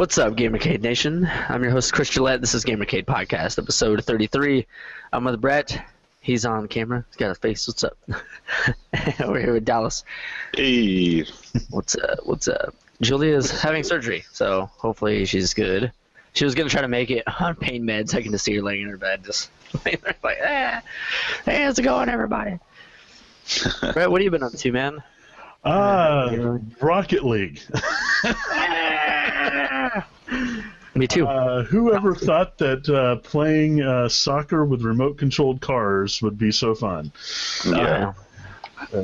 What's up, GamerCade Nation? I'm your host, Chris Gillette. This is GamerCade Podcast, episode 33. I'm with Brett. He's on camera. He's got a face. What's up? We're here with Dallas. Hey. What's up? Julia's having surgery, so hopefully she's good. She was going to try to make it on pain meds. I can just see her laying in her bed, just laying there like, hey, how's it going, everybody? Brett, what have you been up to, man? Rocket League. Me too. Whoever thought that playing soccer with remote-controlled cars would be so fun? Yeah.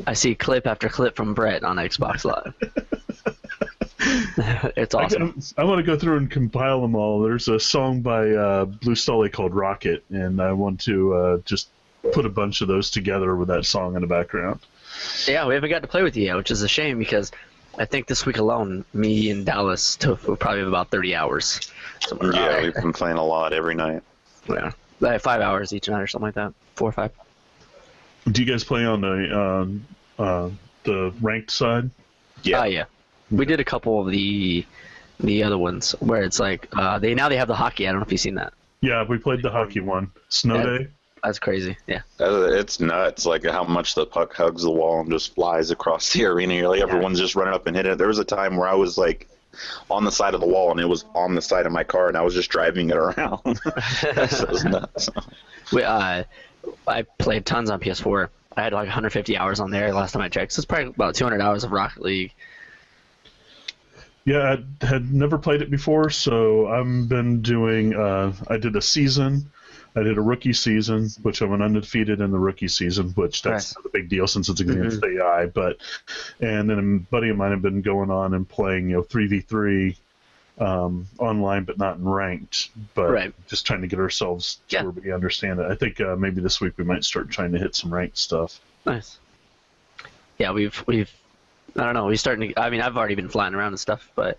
I see clip after clip from Brett on Xbox Live. It's awesome. I want to go through and compile them all. There's a song by Blue Stolly called Rocket, and I want to just put a bunch of those together with that song in the background. Yeah, we haven't got to play with you yet, which is a shame because I think this week alone, me and Dallas will probably have about 30 hours. Yeah, we've been playing a lot every night. Yeah, like 5 hours each night or something like that. 4 or 5. Do you guys play on the ranked side? Yeah. Yeah. We did a couple of the other ones where it's like they have the hockey. I don't know if you've seen that. Yeah, we played the hockey one. Snow Day. That's crazy. Yeah. It's nuts, like how much the puck hugs the wall and just flies across the arena. You're like, everyone's just running up and hitting it. There was a time where I was like on the side of the wall and it was on the side of my car and I was just driving it around. That was nuts. I played tons on PS4. I had like 150 hours on there last time I checked. So it's probably about 200 hours of Rocket League. Yeah, I had never played it before, so I've been doing, I did a season, I did a rookie season, which I went undefeated in the rookie season, which that's not a big deal since it's against AI, and then a buddy of mine had been going on and playing, 3v3 online, but not in ranked, but just trying to get ourselves to where we understand it. I think maybe this week we might start trying to hit some ranked stuff. Nice. Yeah, we've I don't know. We're starting to. I mean, I've already been flying around and stuff, but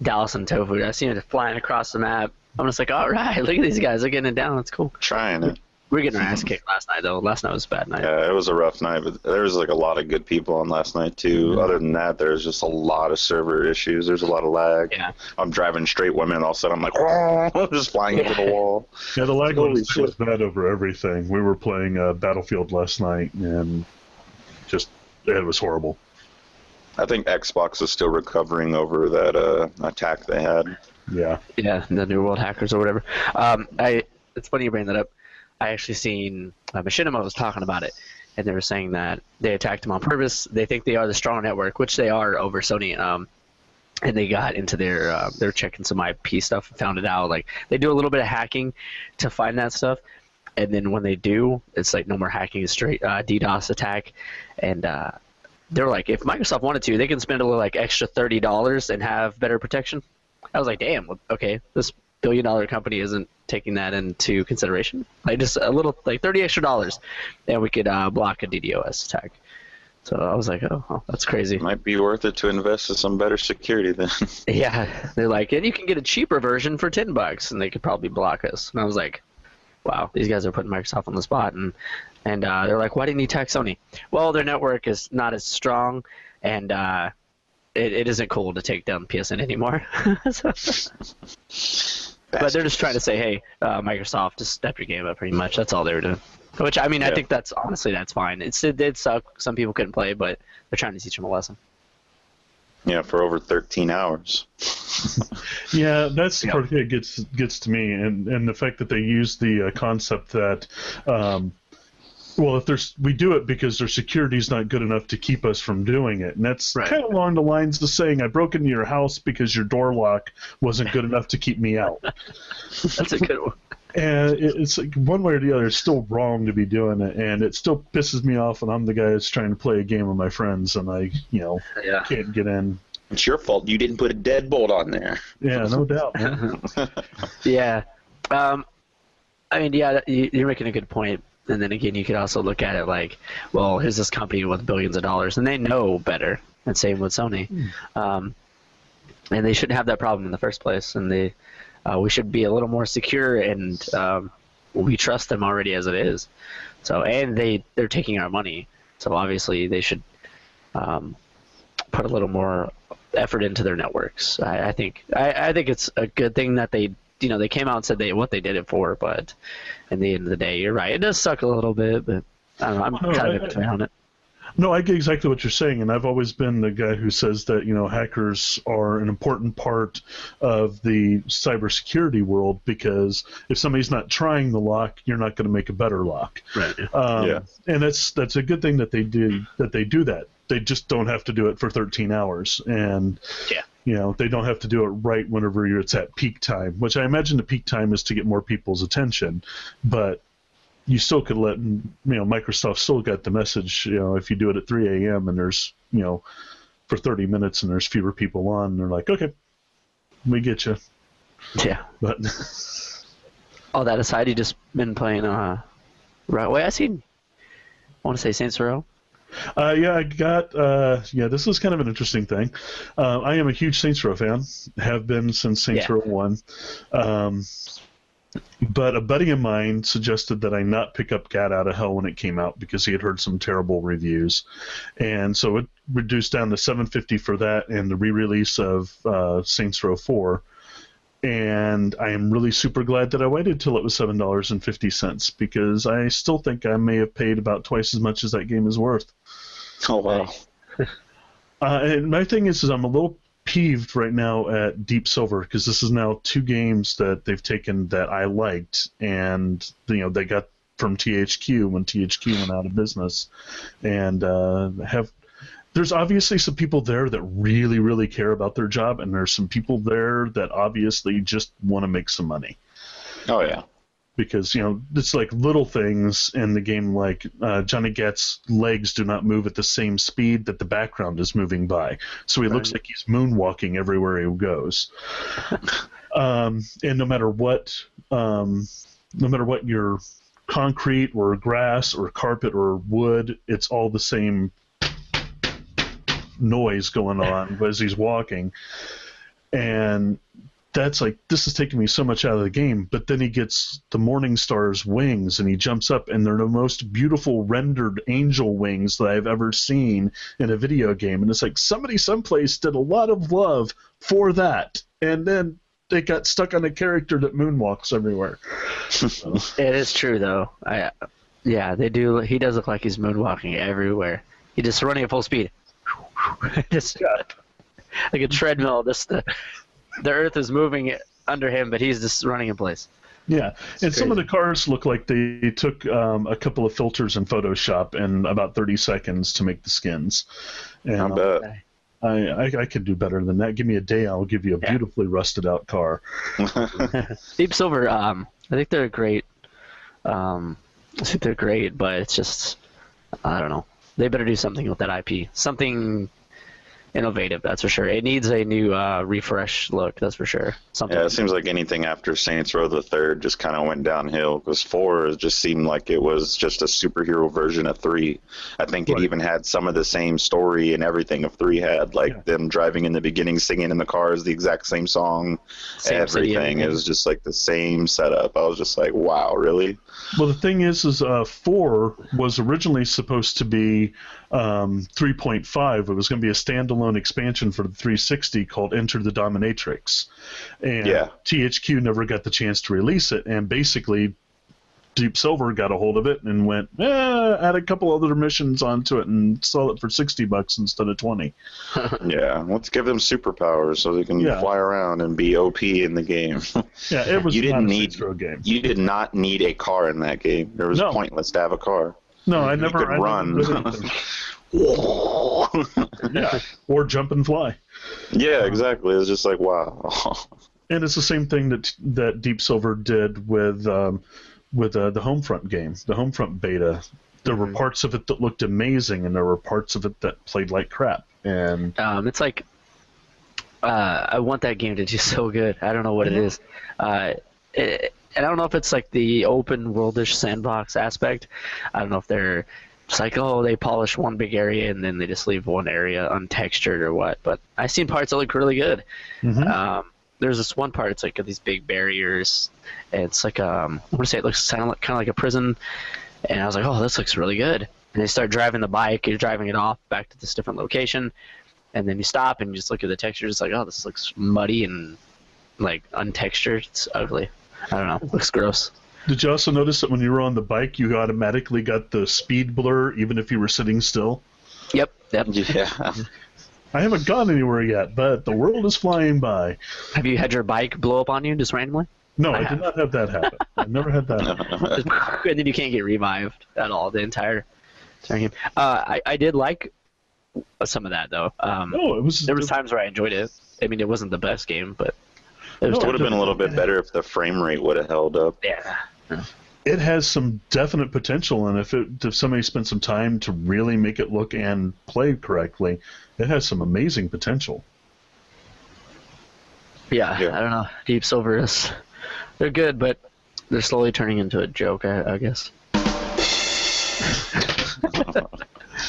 Dallas and Tofu, I seen it flying across the map. I'm just like, all right, look at these guys. They're getting it down. That's cool. Trying it. We're getting our ass kicked last night, though. Last night was a bad night. Yeah, it was a rough night, but there was like a lot of good people on last night, too. Mm-hmm. Other than that, there's just a lot of server issues. There's a lot of lag. Yeah. I'm driving straight women, and all of a sudden I'm like, oh, just flying into the wall. Yeah, the lag was bad over everything. We were playing Battlefield last night, and it was horrible. I think Xbox is still recovering over that attack they had. Yeah. Yeah, the New World Hackers or whatever. It's funny you bring that up. I actually seen Machinima was talking about it, and they were saying that they attacked them on purpose. They think they are the strong network, which they are over Sony. And they got into they're checking some IP stuff and found it out. Like they do a little bit of hacking to find that stuff, and then when they do, it's like no more hacking, it's straight DDoS attack, and they're like, if Microsoft wanted to, they can spend a little like extra $30 and have better protection. I was like, damn, okay, this billion-dollar company isn't taking that into consideration. Like just a little, like $30 extra, and we could block a DDoS attack. So I was like, oh, that's crazy. It might be worth it to invest in some better security then. Yeah, they're like, and you can get a cheaper version for $10, and they could probably block us. And I was like, wow, these guys are putting Microsoft on the spot, and they're like, why didn't you attack Sony? Well, their network is not as strong, and it isn't cool to take down PSN anymore. But they're just trying to say, hey, Microsoft, just step your game up pretty much. That's all they were doing. Which, I mean, I think that's fine. It did suck. Some people couldn't play, but they're trying to teach them a lesson. Yeah, for over 13 hours. Yeah, that's the part that gets to me, and the fact that they use the concept that, we do it because their security is not good enough to keep us from doing it, and that's kind of along the lines of saying I broke into your house because your door lock wasn't good enough to keep me out. That's a good one. And it's like one way or the other, it's still wrong to be doing it, and it still pisses me off when I'm the guy that's trying to play a game with my friends and I, can't get in. It's your fault you didn't put a deadbolt on there. Yeah, no doubt, man. Yeah. I mean, yeah, you're making a good point. And then again, you could also look at it like, well, here's this company with billions of dollars, and they know better. And same with Sony. And they shouldn't have that problem in the first place. And we should be a little more secure, and we trust them already as it is. So, and they're taking our money. So obviously they should put a little more effort into their networks. I think it's a good thing that they came out and said what they did it for, but in the end of the day, you're right. It does suck a little bit, but I don't know. I'm kind of in between on it. No, I get exactly what you're saying, and I've always been the guy who says that hackers are an important part of the cybersecurity world, because if somebody's not trying the lock, you're not going to make a better lock. Right. And that's a good thing that they do that. They just don't have to do it for 13 hours, and they don't have to do it right whenever it's at peak time, which I imagine the peak time is to get more people's attention, but you still could let, Microsoft still got the message, if you do it at 3 a.m. and there's, for 30 minutes and there's fewer people on, they're like, okay, we get you. Yeah. But all that aside, you just been playing, right away. I want to say Saints Row. I got, this is kind of an interesting thing. I am a huge Saints Row fan, have been since Saints Row 1. But a buddy of mine suggested that I not pick up Gat Out of Hell when it came out because he had heard some terrible reviews. And so it reduced down to $7.50 for that and the re-release of Saints Row 4. And I am really super glad that I waited till it was $7.50 because I still think I may have paid about twice as much as that game is worth. Oh, wow. And my thing is I'm a little peeved right now at Deep Silver because this is now 2 games that they've taken that I liked, and they got from THQ when THQ went out of business, and there's obviously some people there that really, really care about their job, and there's some people there that obviously just want to make some money. Oh yeah. Because, it's like little things in the game, like Johnny Gat's legs do not move at the same speed that the background is moving by. So he looks like he's moonwalking everywhere he goes. And no matter what your concrete or grass or carpet or wood, it's all the same noise going on as he's walking. And that's like, this is taking me so much out of the game. But then he gets the Morningstar's wings and he jumps up, and they're the most beautiful rendered angel wings that I've ever seen in a video game. And it's like somebody someplace did a lot of love for that, and then they got stuck on a character that moonwalks everywhere. It is true though. They do. He does look like he's moonwalking everywhere. He just running at full speed. Just like a treadmill. The earth is moving under him, but he's just running in place. Yeah, and some of the cars look like they took a couple of filters in Photoshop in about 30 seconds to make the skins. And I bet. I could do better than that. Give me a day, I'll give you a beautifully rusted out car. Deep Silver, I think they're great. But it's just, I don't know. They better do something with that IP. Something innovative, that's for sure. It needs a new refresh look, that's for sure. Yeah, it seems like anything after Saints Row the Third just kind of went downhill, because 4 just seemed like it was just a superhero version of 3. I think it even had some of the same story and everything of 3 had, like them driving in the beginning, singing in the cars the exact same song, everything. It was just like the same setup. I was just like, wow, really? Well, the thing is 4 was originally supposed to be 3.5. It was going to be a standalone expansion for the 360 called Enter the Dominatrix. And THQ never got the chance to release it, and basically Deep Silver got a hold of it and went, add a couple other missions onto it and sell it for $60 instead of $20. Yeah, let's give them superpowers so they can fly around and be OP in the game. Yeah, it was not a Saints Row game. You did not need a car in that game. It was pointless to have a car. No, I never. You could run. Yeah, or jump and fly. Yeah, exactly. It's just like, wow. And it's the same thing that Deep Silver did with the Homefront game, the Homefront beta. There were parts of it that looked amazing, and there were parts of it that played like crap. And it's like, I want that game to do so good. I don't know what it is. And I don't know if it's like the open worldish sandbox aspect. I don't know if they're just like, they polish one big area and then they just leave one area untextured or what. But I've seen parts that look really good. Mm-hmm. There's this one part, it's like these big barriers. And it's like, I want to say it looks kind of like a prison. And I was like, this looks really good. And they start driving the bike, you're driving it off back to this different location. and then you stop and you just look at the texture. It's like, oh, this looks muddy and like untextured. It's ugly. I don't know. It looks gross. Did you also notice that when you were on the bike, you automatically got the speed blur, even if you were sitting still? Yep. Yeah. I haven't gone anywhere yet, but the world is flying by. Have you had your bike blow up on you just randomly? No, I did not have that happen. I've never had that happen. And then you can't get revived at all the entire game. I did like some of that though. No, there was times where I enjoyed it. I mean, it wasn't the best game, but it would have been a little bit better if the frame rate would have held up. Yeah. It has some definite potential, and if somebody spent some time to really make it look and play correctly, it has some amazing potential. Yeah. I don't know. Deep Silver is... They're good, but they're slowly turning into a joke, I guess.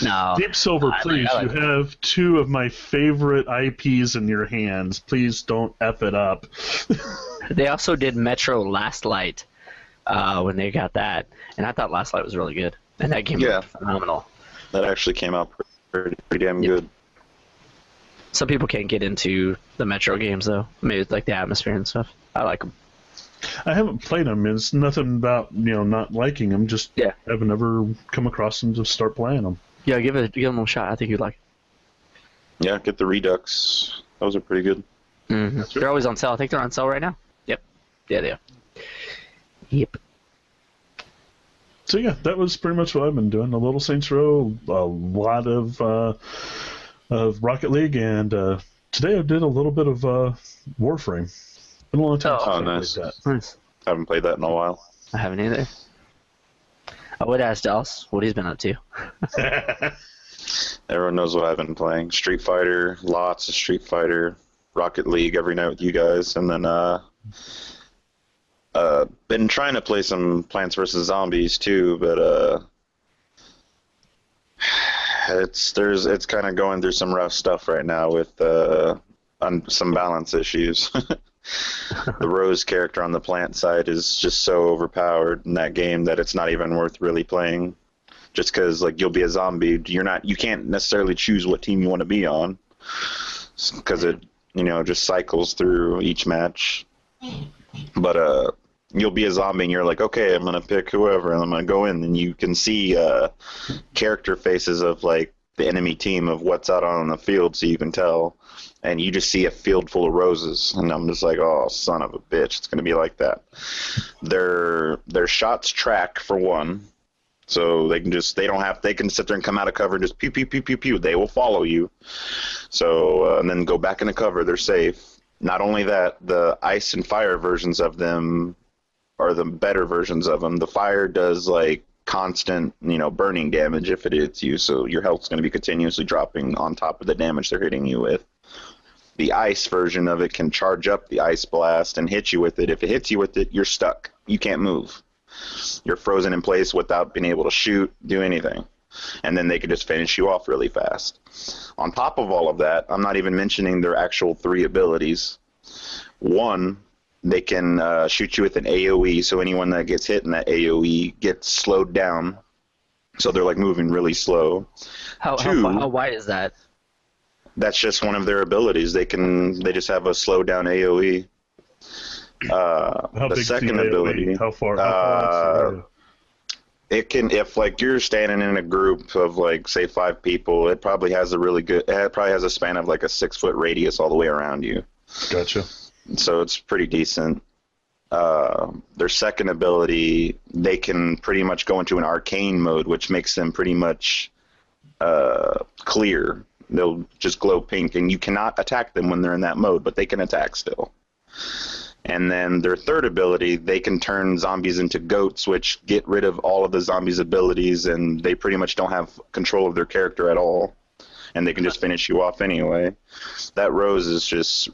No. Deep Silver, please. You have two of my favorite IPs in your hands. Please don't F it up. They also did Metro Last Light when they got that, and I thought Last Light was really good. And that game was phenomenal. That actually came out pretty damn good. Some people can't get into the Metro games, though. Maybe it's like the atmosphere and stuff. I like them. I haven't played them. It's nothing about not liking them. Just haven't ever come across them to start playing them. Yeah, give them a shot. I think you'd like it. Yeah, get the Redux. Those are pretty good. Mm-hmm. They're always on sale. I think they're on sale right now. Yep. Yeah, they are. Yep. So yeah, that was pretty much what I've been doing. A little Saints Row, a lot of Rocket League, and today I did a little bit of Warframe. Been a long time since I nice. played that. Nice. I haven't played that in a while. I haven't either. I would ask Dallas what he's been up to. Everyone knows what I've been playing. Street Fighter, lots of Street Fighter, Rocket League every night with you guys, and then been trying to play some Plants vs. Zombies too, but it's kind of going through some rough stuff right now with some balance issues. The Rose character on the Plant side is just so overpowered in that game that it's not even worth really playing. Just because you'll be a zombie, you can't necessarily choose what team you want to be on, because it just cycles through each match. But you'll be a zombie and you're like, okay, I'm gonna pick whoever and I'm gonna go in, and you can see character faces of the enemy team of what's out on the field, so you can tell. And you just see a field full of roses, and I'm just like, oh, son of a bitch, it's gonna be like that. Their shots track for one, so they can sit there and come out of cover and just pew pew pew pew pew. They will follow you. So and then go back into cover. They're safe. Not only that, the ice and fire versions of them are the better versions of them. The fire does constant, burning damage if it hits you, so your health's going to be continuously dropping on top of the damage they're hitting you with. The ice version of it can charge up the ice blast and hit you with it. If it hits you with it, you're stuck. You can't move. You're frozen in place without being able to shoot, do anything. And then they can just finish you off really fast. On top of all of that, I'm not even mentioning their actual 3 abilities. One, they can shoot you with an AoE, so anyone that gets hit in that AoE gets slowed down. So they're moving really slow. How wide is that? That's just one of their abilities. They just have a slow down AoE. How the big second the AoE? ability. How far It can, if you're standing in a group of say 5 people, it probably has a span of a 6-foot radius all the way around you. Gotcha. So it's pretty decent. Their second ability, they can pretty much go into an arcane mode, which makes them pretty much clear. They'll just glow pink, and you cannot attack them when they're in that mode, but they can attack still. And then their third ability, they can turn zombies into goats, which get rid of all of the zombies' abilities, and they pretty much don't have control of their character at all. And they can just finish you off anyway. That Rose is just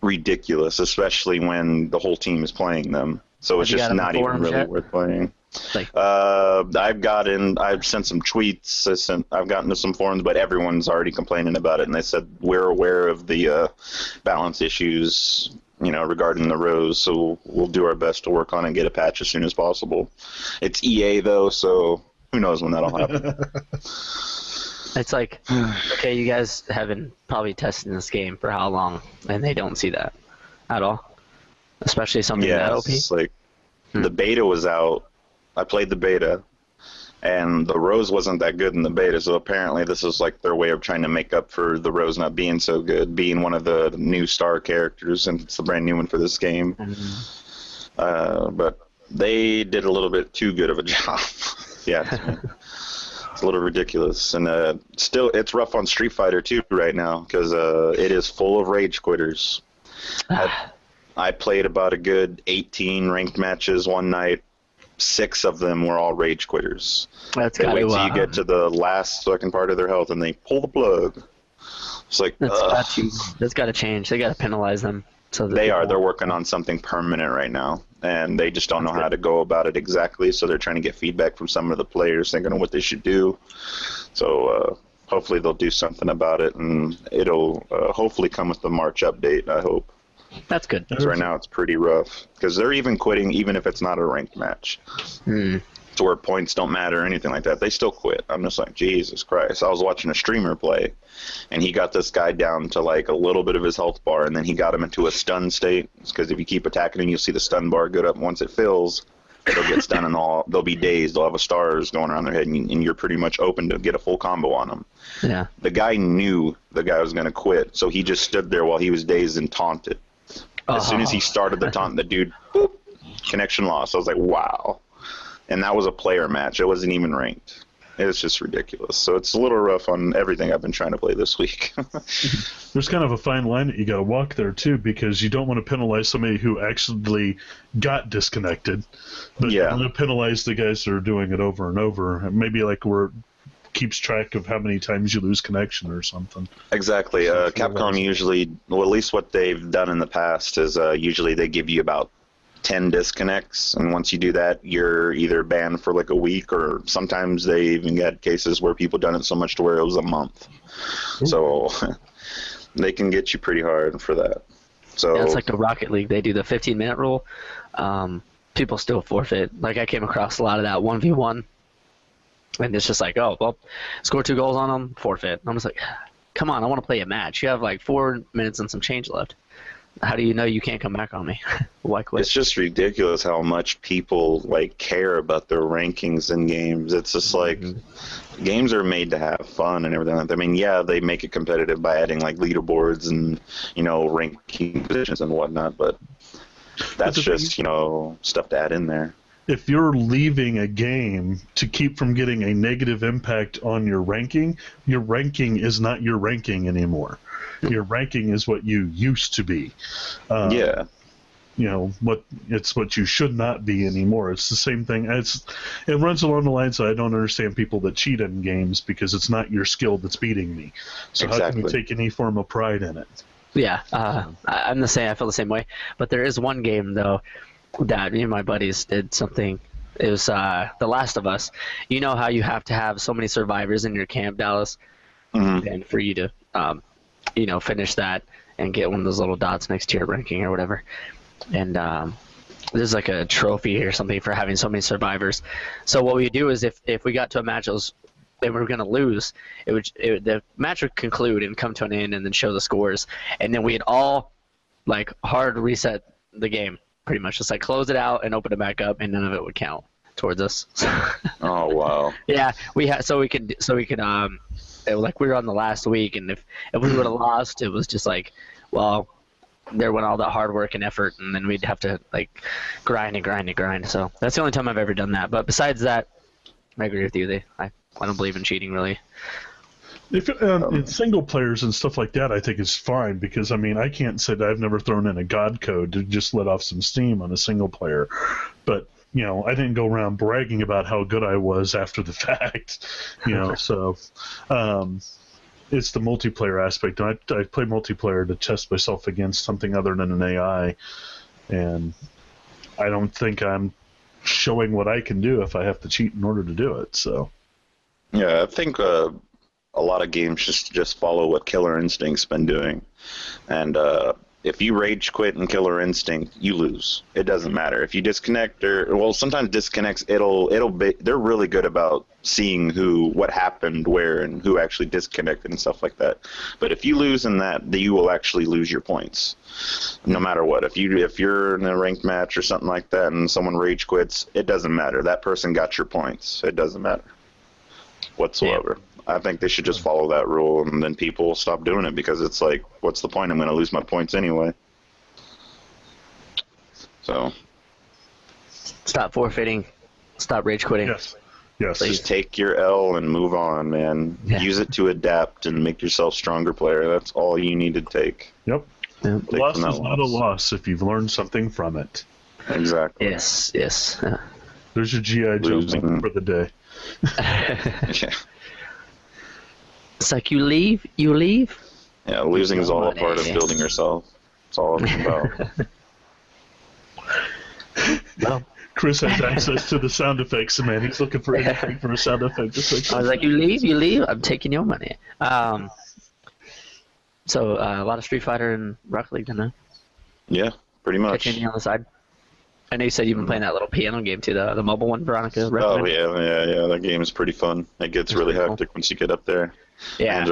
ridiculous, especially when the whole team is playing them. So it's just not even really worth playing. I've sent some tweets. I've gotten to some forums, but everyone's already complaining about it, and they said we're aware of the balance issues, regarding the Rose. So we'll do our best to work on and get a patch as soon as possible. It's EA though, so who knows when that'll happen. It's like, okay, you guys have been probably testing this game for how long, and they don't see that at all, especially something that OP. It's like the beta was out. I played the beta, and the Rose wasn't that good in the beta, so apparently this is like their way of trying to make up for the Rose not being so good, being one of the new star characters, and it's a brand new one for this game. But they did a little bit too good of a job. Yeah, it's a little ridiculous. And still, it's rough on Street Fighter 2 right now, because it is full of rage quitters. I played about a good 18 ranked matches one night. 6 of them were all rage quitters. They wait till you get to the last fucking part of their health and they pull the plug. It's like that's got to change. They got to penalize them. So that they're working on something permanent right now, and they just don't know how to go about it exactly. So they're trying to get feedback from some of the players, thinking of what they should do. So hopefully they'll do something about it, and it'll hopefully come with the March update. I hope. That's good. Because right now it's pretty rough. Because they're even quitting even if it's not a ranked match. To where points don't matter or anything like that. They still quit. I'm just like, Jesus Christ. I was watching a streamer play, and he got this guy down to like a little bit of his health bar, and then he got him into a stun state. Because if you keep attacking him, you'll see the stun bar go up. Once it fills, they'll get stunned and they'll be dazed. They'll have a stars going around their head, and you're pretty much open to get a full combo on them. Yeah. The guy knew the guy was going to quit, so he just stood there while he was dazed and taunted. As soon as he started the taunt, the dude, boop, connection lost. I was like, wow. And that was a player match. It wasn't even ranked. It was just ridiculous. So it's a little rough on everything I've been trying to play this week. There's kind of a fine line that you got to walk there, too, because you don't want to penalize somebody who actually got disconnected. But you want to penalize the guys that are doing it over and over. Maybe like keeps track of how many times you lose connection or something. Exactly. Capcom usually, well, at least what they've done in the past is usually they give you about 10 disconnects, and once you do that, you're either banned for like a week, or sometimes they even got cases where people done it so much to where it was a month. Ooh. So they can get you pretty hard for that. So it's like the Rocket League. They do the 15-minute rule. People still forfeit. Like I came across a lot of that 1v1. And it's just like, oh, well, score 2 goals on them, forfeit. I'm just like, come on, I want to play a match. You have like 4 minutes and some change left. How do you know you can't come back on me? Why quit? It's just ridiculous how much people like care about their rankings in games. It's just like games are made to have fun and everything like that. I mean, yeah, they make it competitive by adding like leaderboards and, ranking positions and whatnot, but that's just, stuff to add in there. If you're leaving a game to keep from getting a negative impact on your ranking is not your ranking anymore. Your ranking is what you used to be. It's what you should not be anymore. It's the same thing. It runs along the lines that I don't understand people that cheat in games because it's not your skill that's beating me. So How can you take any form of pride in it? Yeah, I'm the same. I feel the same way. But there is one game though that me and my buddies did something. It was The Last of Us. You know how you have to have so many survivors in your camp, Dallas, and for you to finish that and get one of those little dots next to your ranking or whatever. And there's like a trophy or something for having so many survivors. So what we do is if we got to a match and we were going to lose, the match would conclude and come to an end and then show the scores. And then we'd all like hard reset the game, pretty much. Just like close it out and open it back up, and none of it would count towards us. Oh, wow. Yeah, we could like we were on the last week, and if we would have lost, it was just like, well, there went all that hard work and effort, and then we'd have to like grind. So that's the only time I've ever done that. But besides that, I agree with you. I don't believe in cheating really. In single players and stuff like that, I think is fine because I can't say that I've never thrown in a God code to just let off some steam on a single player, but I didn't go around bragging about how good I was after the fact, So it's the multiplayer aspect. I play multiplayer to test myself against something other than an AI, and I don't think I'm showing what I can do if I have to cheat in order to do it. So yeah, I think a lot of games just follow what Killer Instinct's been doing, and if you rage quit in Killer Instinct, you lose. It doesn't matter if you disconnect or sometimes disconnects. They're really good about seeing what happened where and who actually disconnected and stuff like that. But if you lose in that, you will actually lose your points, no matter what. If you're in a ranked match or something like that and someone rage quits, it doesn't matter. That person got your points. It doesn't matter whatsoever. Yeah. I think they should just follow that rule, and then people will stop doing it because it's like, what's the point? I'm going to lose my points anyway. So, stop forfeiting. Stop rage quitting. Yes. Just take your L and move on, man. Yeah. Use it to adapt and make yourself a stronger player. That's all you need to take. Yep. Loss is not a loss if you've learned something from it. Exactly. Yes. There's your G.I. Joe for the day. Yeah. It's like you leave. Yeah, losing is all a part of building yourself. That's all it's about. Well, Chris has access to the sound effects, man. He's looking for anything for a sound effect. I was like, you leave. I'm taking your money. So a lot of Street Fighter and Rocket League, didn't I? Yeah, pretty much. Catching you on the side. I know you said you've been playing that little piano game too, the mobile one, Veronica. Oh yeah. That game is pretty fun. It gets really hectic once you get up there. Yeah. And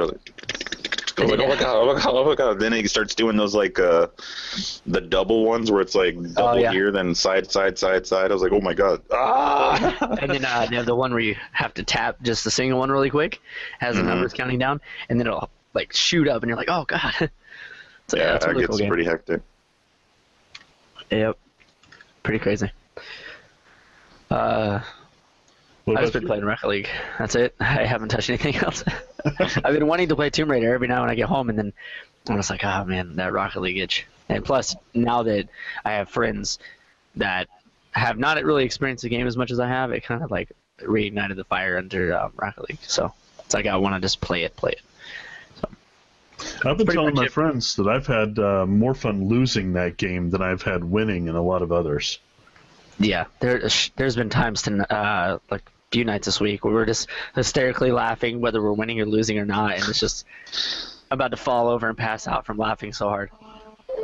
oh my god. Then he starts doing those like the double ones where it's like double here, then side. I was like, oh my god. Ah! And then they have the one where you have to tap just the single one really quick, has the numbers counting down, and then it'll like shoot up, and you're like, oh god. So, yeah, that's a really it gets pretty hectic. Yep. Pretty crazy. I've just been playing Rocket League. That's it. I haven't touched anything else. I've been wanting to play Tomb Raider every now when I get home, and then I'm just like, oh man, that Rocket League itch. And plus, now that I have friends that have not really experienced the game as much as I have, it kind of like reignited the fire under Rocket League. So it's like I want to just play it. So, I've been telling my friends that I've had more fun losing that game than I've had winning in a lot of others. Yeah, there's been times to like a few nights this week where we're just hysterically laughing whether we're winning or losing or not, and it's just about to fall over and pass out from laughing so hard.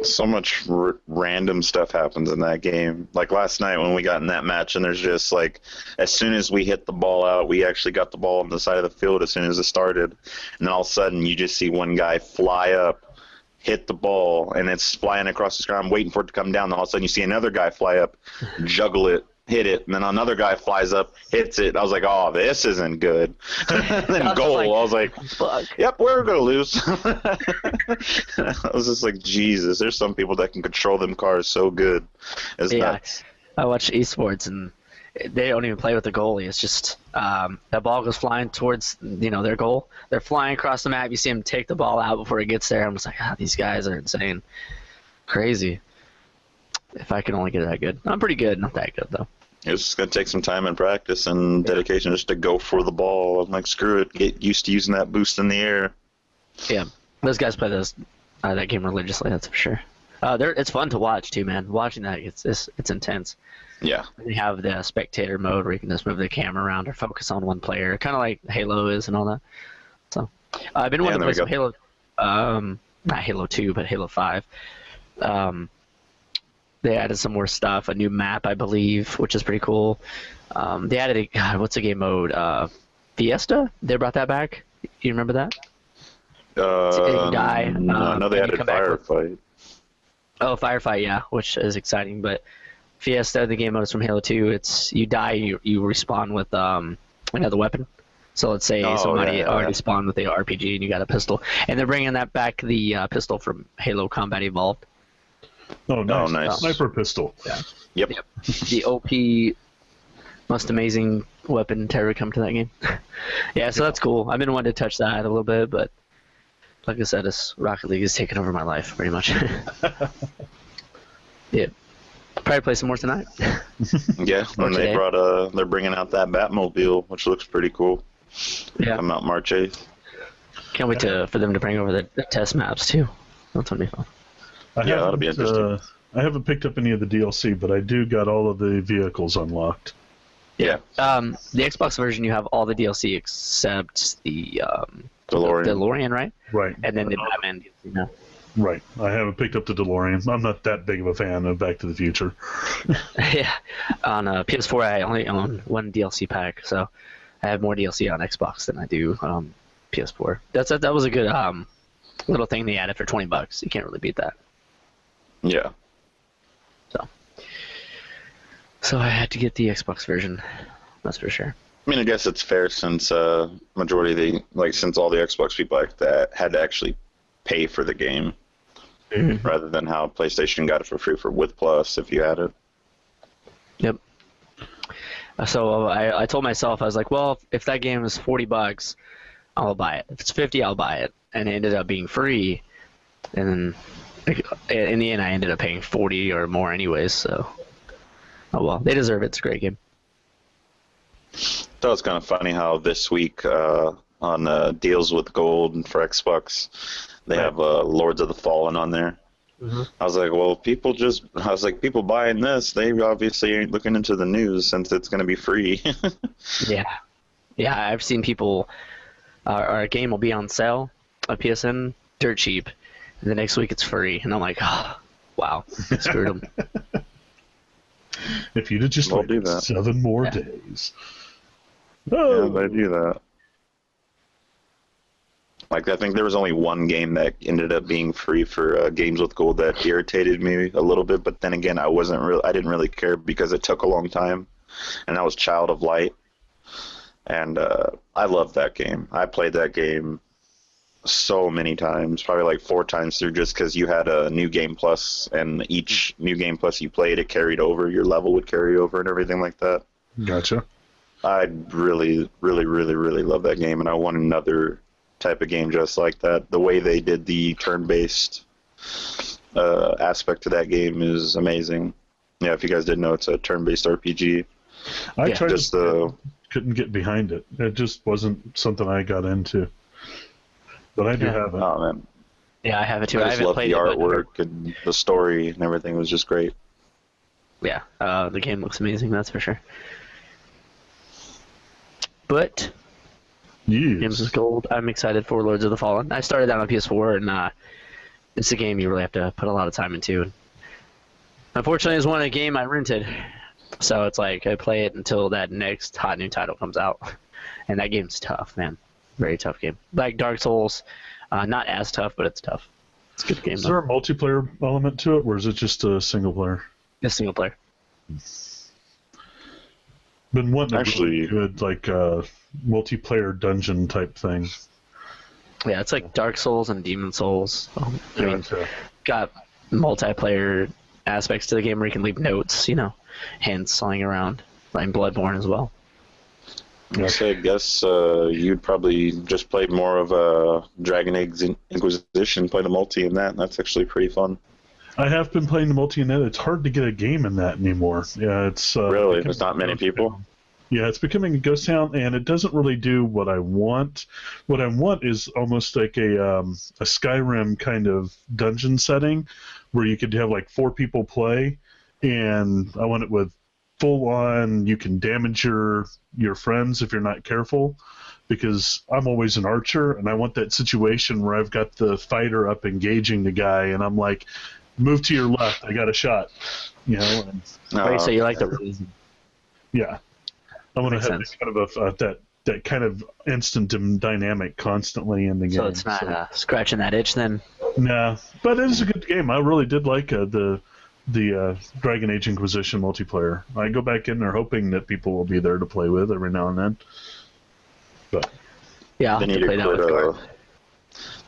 So much random stuff happens in that game. Like last night when we got in that match, and there's just like, as soon as we hit the ball out, we actually got the ball on the side of the field as soon as it started, and then all of a sudden you just see one guy fly up, hit the ball, and it's flying across the sky. I'm waiting for it to come down, and all of a sudden you see another guy fly up, juggle it, hit it, and then another guy flies up, hits it. I was like, oh, this isn't good. And then goal. I was like, fuck. Yep, we're going to lose. I was just like, Jesus, there's some people that can control them cars so good. It's nuts. I watch esports, and they don't even play with the goalie. It's just that ball goes flying towards their goal. They're flying across the map. You see them take the ball out before it gets there. I'm just like, these guys are insane. Crazy. If I can only get that good. I'm pretty good. Not that good, though. It's just going to take some time and practice and dedication just to go for the ball. I'm like, screw it. Get used to using that boost in the air. Yeah. Those guys play that game religiously, that's for sure. It's fun to watch, too, man. Watching that, it's intense. Yeah. They have the spectator mode where you can just move the camera around or focus on one player, kind of like Halo is and all that. So I've been wanting to play some Halo, not Halo 2, but Halo 5. They added some more stuff, a new map, I believe, which is pretty cool. They added what's the game mode? Fiesta? They brought that back. You remember that? You die. No, they added Firefight. Oh, Firefight, yeah, which is exciting. But Fiesta, the game mode is from Halo 2. It's you die, you respawn with another weapon. So let's say somebody already spawned with the RPG and you got a pistol, and they're bringing that back, the pistol from Halo Combat Evolved. Oh, nice. Nice. Sniper pistol. Yeah. Yep. The OP, most amazing weapon to ever come to that game. Yeah, so that's cool. I've been wanting to touch that a little bit, but like I said, this Rocket League is taking over my life pretty much. Yeah. Probably play some more tonight. Yeah, and they're bringing out that Batmobile, which looks pretty cool. Yeah. Come out March 8th. Can't wait for them to bring over the test maps too. That's gonna be fun. That'll be interesting. I haven't picked up any of the DLC, but I do got all of the vehicles unlocked. Yeah. The Xbox version, you have all the DLC except the DeLorean. DeLorean, right? Right. And then the Batman DLC now. Right. I haven't picked up the DeLorean. I'm not that big of a fan of Back to the Future. Yeah. On PS4, I only own one DLC pack, so I have more DLC on Xbox than I do PS4. That was a good little thing they added for $20. You can't really beat that. Yeah. So I had to get the Xbox version. That's for sure. I mean, I guess it's fair since majority of since all the Xbox people like that had to actually pay for the game, rather than how PlayStation got it for free with Plus if you had it. Yep. So I told myself, I was like, well, if that game is $40, I'll buy it. If it's $50, I'll buy it. And it ended up being free. And then in the end, I ended up paying $40 or more anyways. So, oh well, they deserve it. It's a great game. That was kind of funny how this week on deals with gold for Xbox, they have Lords of the Fallen on there. Mm-hmm. I was like, well, people buying this, they obviously ain't looking into the news since it's going to be free. Yeah, I've seen people. Our game will be on sale at PSN, dirt cheap, and the next week it's free, and I'm like, oh, wow, screwed them. If you'd have just waited 7 more days. Oh. Yeah, they do that. I think there was only one game that ended up being free for games with gold that irritated me a little bit, but then again, I didn't really care because it took a long time, and that was Child of Light. And I loved that game. I played that game so many times, probably 4 times through, just because you had a New Game Plus, and each New Game Plus you played, it carried over. Your level would carry over and everything like that. Gotcha. I really, really, really, really love that game, and I want another type of game just like that. The way they did the turn-based aspect to that game is amazing. Yeah, if you guys didn't know, it's a turn-based RPG. I tried couldn't get behind it. It just wasn't something I got into. But I do have it. Oh, man. Yeah, I have it too. I just love the artwork and the story and everything was just great. Yeah, the game looks amazing, that's for sure. But Games with Gold, I'm excited for Lords of the Fallen. I started that on PS4, and it's a game you really have to put a lot of time into. And unfortunately, it's a game I rented, so it's like I play it until that next hot new title comes out. And that game's tough, man. Very tough game. Like Dark Souls, not as tough, but it's tough. It's a good game. Is there a multiplayer element to it, or is it just a single player? A single player. Been wanting a really good multiplayer dungeon type thing. Yeah, it's like Dark Souls and Demon Souls. I mean, got multiplayer aspects to the game where you can leave notes, hints lying around, like Bloodborne as well. Okay, I guess you'd probably just play more of Dragon Age Inquisition, play the multi in that, and that's actually pretty fun. I have been playing the multi in that. It's hard to get a game in that anymore. Yeah, it's really, there's not many people. Yeah, it's becoming a ghost town, and it doesn't really do what I want. What I want is almost like a Skyrim kind of dungeon setting, where you could have 4 people play, and I want it with full on. You can damage your friends if you're not careful, because I'm always an archer, and I want that situation where I've got the fighter up engaging the guy, and I'm like, move to your left, I got a shot. So you like the... Yeah. I want to have kind of that kind of instant dynamic constantly in the game. So it's not scratching that itch then? Nah, but it is a good game. I really did like the Dragon Age Inquisition multiplayer. I go back in there hoping that people will be there to play with every now and then. But yeah, I'll have to play that with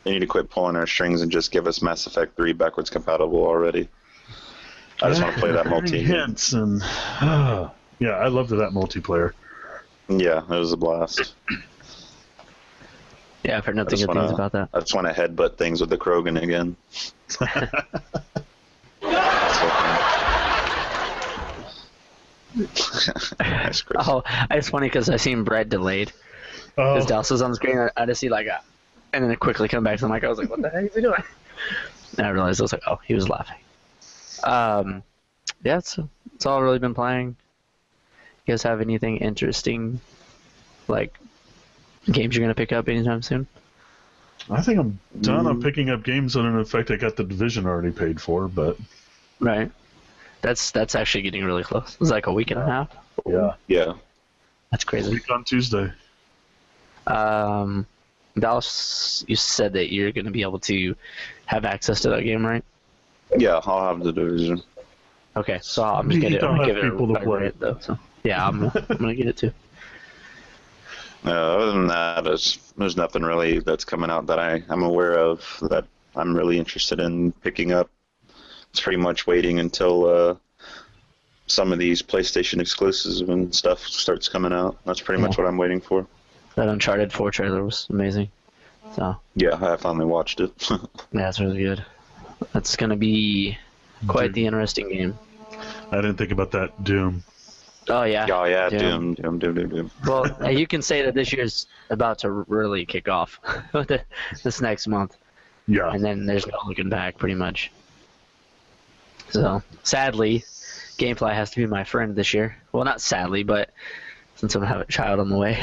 they need to quit pulling our strings and just give us Mass Effect 3 backwards compatible already. I just want to play that multi. Hints and yeah, I loved that multiplayer. Yeah, it was a blast. Yeah, I've heard nothing good things about that. I just want to headbutt things with the Krogan again. Nice, Chris. Oh, it's funny because I seen Brett delayed. His Dallas was on the screen. I just see and then it quickly come back to the mic. I was like, "What the heck is he doing?" And I realized I was like, "Oh, he was laughing." Yeah, it's all I've really been playing. You guys have anything interesting, games you're gonna pick up anytime soon? I think I'm done on picking up games, and in fact, I got the Division already paid for. But Right. That's actually getting really close. It's like a week and a half. Yeah. That's crazy. week on Tuesday. Dallas, you said that you're going to be able to have access to that game, right? Yeah, I'll have the Division. Okay, so I'm just You don't gonna have give it people to a play. rate, though. So yeah, I'm gonna get it too. Other than that, there's nothing really that's coming out that I'm aware of that I'm really interested in picking up. It's pretty much waiting until some of these PlayStation exclusives and stuff starts coming out. That's pretty much what I'm waiting for. That Uncharted 4 trailer was amazing. So Yeah, I finally watched it. yeah, it's really good. That's gonna be quite the interesting game. I didn't think about that. Doom. Oh yeah. Oh yeah, Doom. Well, you can say that this year's about to really kick off this next month, Yeah. and then there's no looking back, pretty much. So sadly, GameFly has to be my friend this year. Well, not sadly, but since I have a child on the way.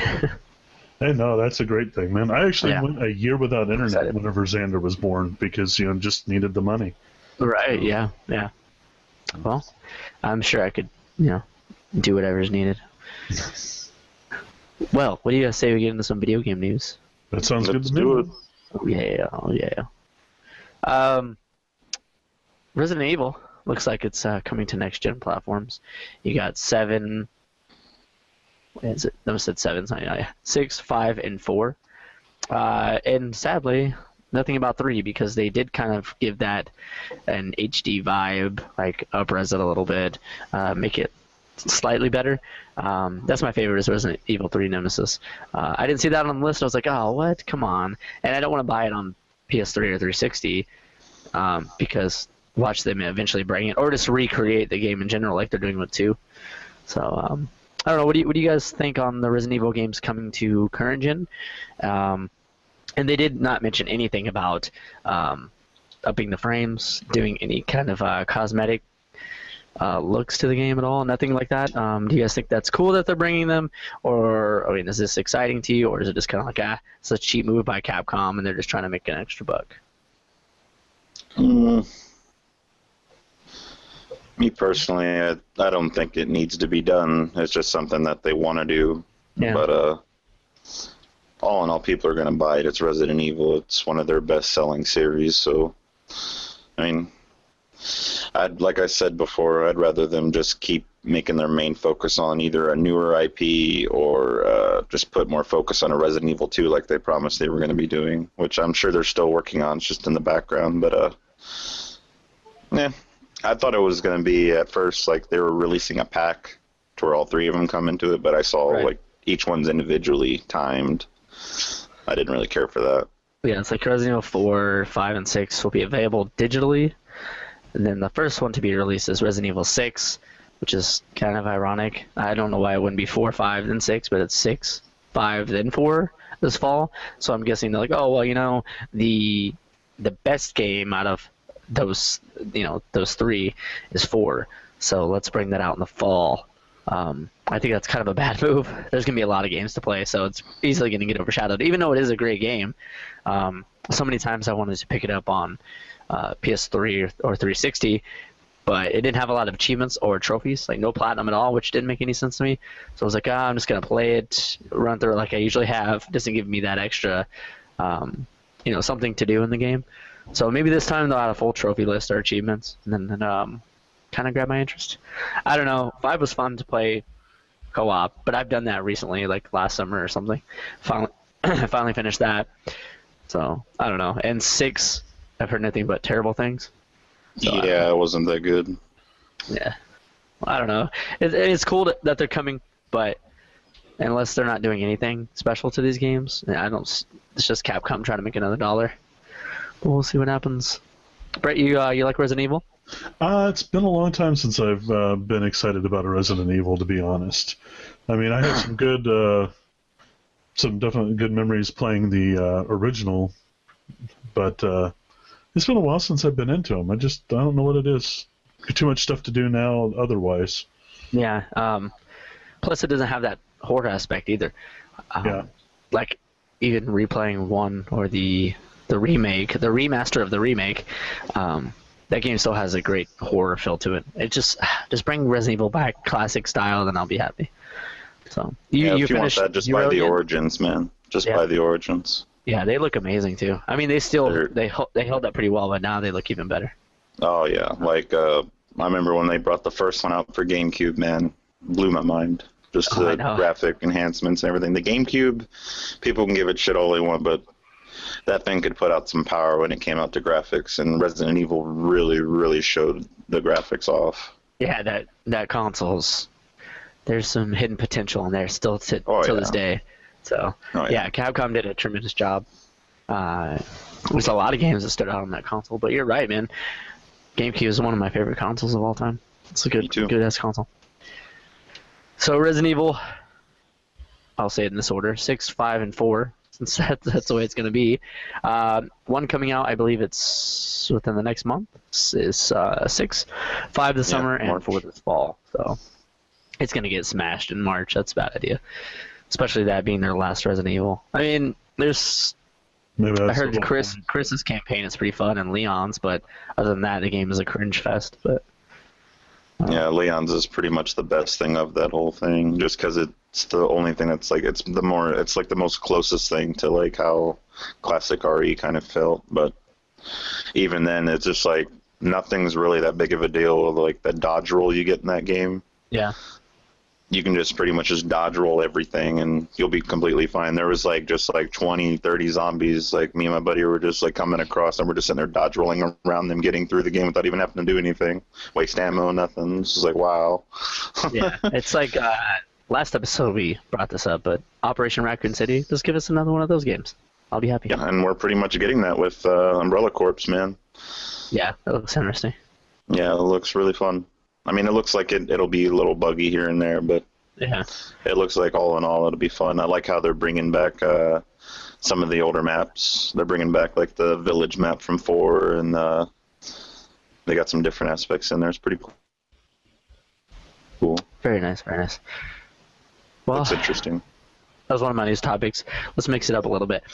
Hey, no, that's a great thing, man. I actually went a year without internet Excited. whenever Xander was born because just needed the money. Right, yeah. Well, I'm sure I could, do whatever's needed. Well, what do you guys say we get into some video game news? That sounds good Let's to me. do it. Oh yeah. Resident Evil looks like it's coming to next-gen platforms. You got 7... What is it? No, I said 7. 6, 5, and 4. And sadly, nothing about 3 because they did kind of give that an HD vibe, like up-res it a little bit, make it slightly better. That's my favorite is Resident Evil 3 Nemesis. I didn't see that on the list. I was like, oh, what? Come on. And I don't want to buy it on PS3 or 360 because watch them eventually bring it or just recreate the game in general like they're doing with 2. So, I don't know. What do you guys think on the Resident Evil games coming to current gen? And they did not mention anything about upping the frames, doing any kind of cosmetic looks to the game at all. Nothing like that. Do you guys think that's cool that they're bringing them, or is this exciting to you, or is it just kind of like it's a cheap move by Capcom and they're just trying to make an extra buck? Me personally, I don't think it needs to be done. It's just something that they want to do. Yeah. But all in all, people are going to buy it. It's Resident Evil. It's one of their best-selling series. So, I mean, like I said before, I'd rather them just keep making their main focus on either a newer IP or just put more focus on a Resident Evil 2 like they promised they were going to be doing, which I'm sure they're still working on. It's just in the background. But, yeah. I thought it was going to be at first like they were releasing a pack to where all 3 of them come into it, but I saw like each one's individually timed. I didn't really care for that. Yeah, it's like Resident Evil 4, 5, and 6 will be available digitally, and then the first one to be released is Resident Evil 6, which is kind of ironic. I don't know why it wouldn't be 4, 5, then 6, but it's 6, 5, then 4 this fall. So I'm guessing they're like, oh well, the best game out of those 3 is 4, so let's bring that out in the fall. I think that's kind of a bad move. There's gonna be a lot of games to play, so it's easily gonna get overshadowed, even though it is a great game. So many times I wanted to pick it up on PS3 or 360, but it didn't have a lot of achievements or trophies, like no platinum at all, which didn't make any sense to me. So I was like, I'm just gonna play it, run through it like I usually have. It doesn't give me that extra something to do in the game. So maybe this time they'll add a full trophy list or achievements, and then kind of grab my interest. I don't know. 5 was fun to play co-op, but I've done that recently, like last summer or something. Finally finished that. So I don't know. And 6, I've heard nothing but terrible things. So, yeah, it wasn't that good. Yeah. I don't know. It's cool that they're coming, but unless they're not doing anything special to these games, it's just Capcom trying to make another dollar. But we'll see what happens. Brett, you like Resident Evil? It's been a long time since I've been excited about a Resident Evil, to be honest. I mean, I have some definitely good memories playing the original, but it's been a while since I've been into them. I don't know what it is. Too much stuff to do now otherwise. Yeah. Plus, it doesn't have that horror aspect either. Yeah. Like, even replaying 1 or the the remaster of the remake, that game still has a great horror feel to it. It just bring Resident Evil back classic style, then I'll be happy. So if you want that, just buy the Origins, man. Just buy the Origins. Yeah, they look amazing too. I mean, they held up pretty well, but now they look even better. Oh yeah, like I remember when they brought the first one out for GameCube, man, blew my mind. Just the graphic enhancements and everything. The GameCube, people can give it shit all they want, but that thing could put out some power when it came out to graphics, and Resident Evil really, really showed the graphics off. Yeah, that console's, there's some hidden potential in there still to this day. So yeah, Capcom did a tremendous job. There's a lot of games that stood out on that console, but you're right, man. GameCube is one of my favorite consoles of all time. It's a good ass console. So Resident Evil, I'll say it in this order: 6, 5, and 4. Since that's the way it's going to be. One coming out, I believe it's within the next month, is 6, 5 this summer, and 4 this fall. So it's going to get smashed in March. That's a bad idea, especially that being their last Resident Evil. I mean, I heard Chris's campaign is pretty fun and Leon's, but other than that, the game is a cringe fest. But yeah, Leon's is pretty much the best thing of that whole thing, just because it's the only thing that's like it's like the most closest thing to like how classic RE kind of felt. But even then, it's just like nothing's really that big of a deal. Like the dodge roll you get in that game. Yeah. You can just pretty much just dodge roll everything and you'll be completely fine. There was like just like 20, 30 zombies. Like me and my buddy were just like coming across and we're just sitting there dodge rolling around them, getting through the game without even having to do anything. Waste ammo, nothing. It's just like, wow. Yeah, it's like last episode we brought this up, but Operation Raccoon City, just give us another one of those games. I'll be happy. Yeah, and we're pretty much getting that with Umbrella Corps, man. Yeah, that looks interesting. Yeah, it looks really fun. I mean, it looks like it'll be a little buggy here and there, but yeah, it looks like all in all it'll be fun. I like how they're bringing back some of the older maps. They're bringing back like the village map from 4, and they got some different aspects in there. It's pretty cool. Very nice, very nice. Well, looks interesting. That was one of my news topics. Let's mix it up a little bit.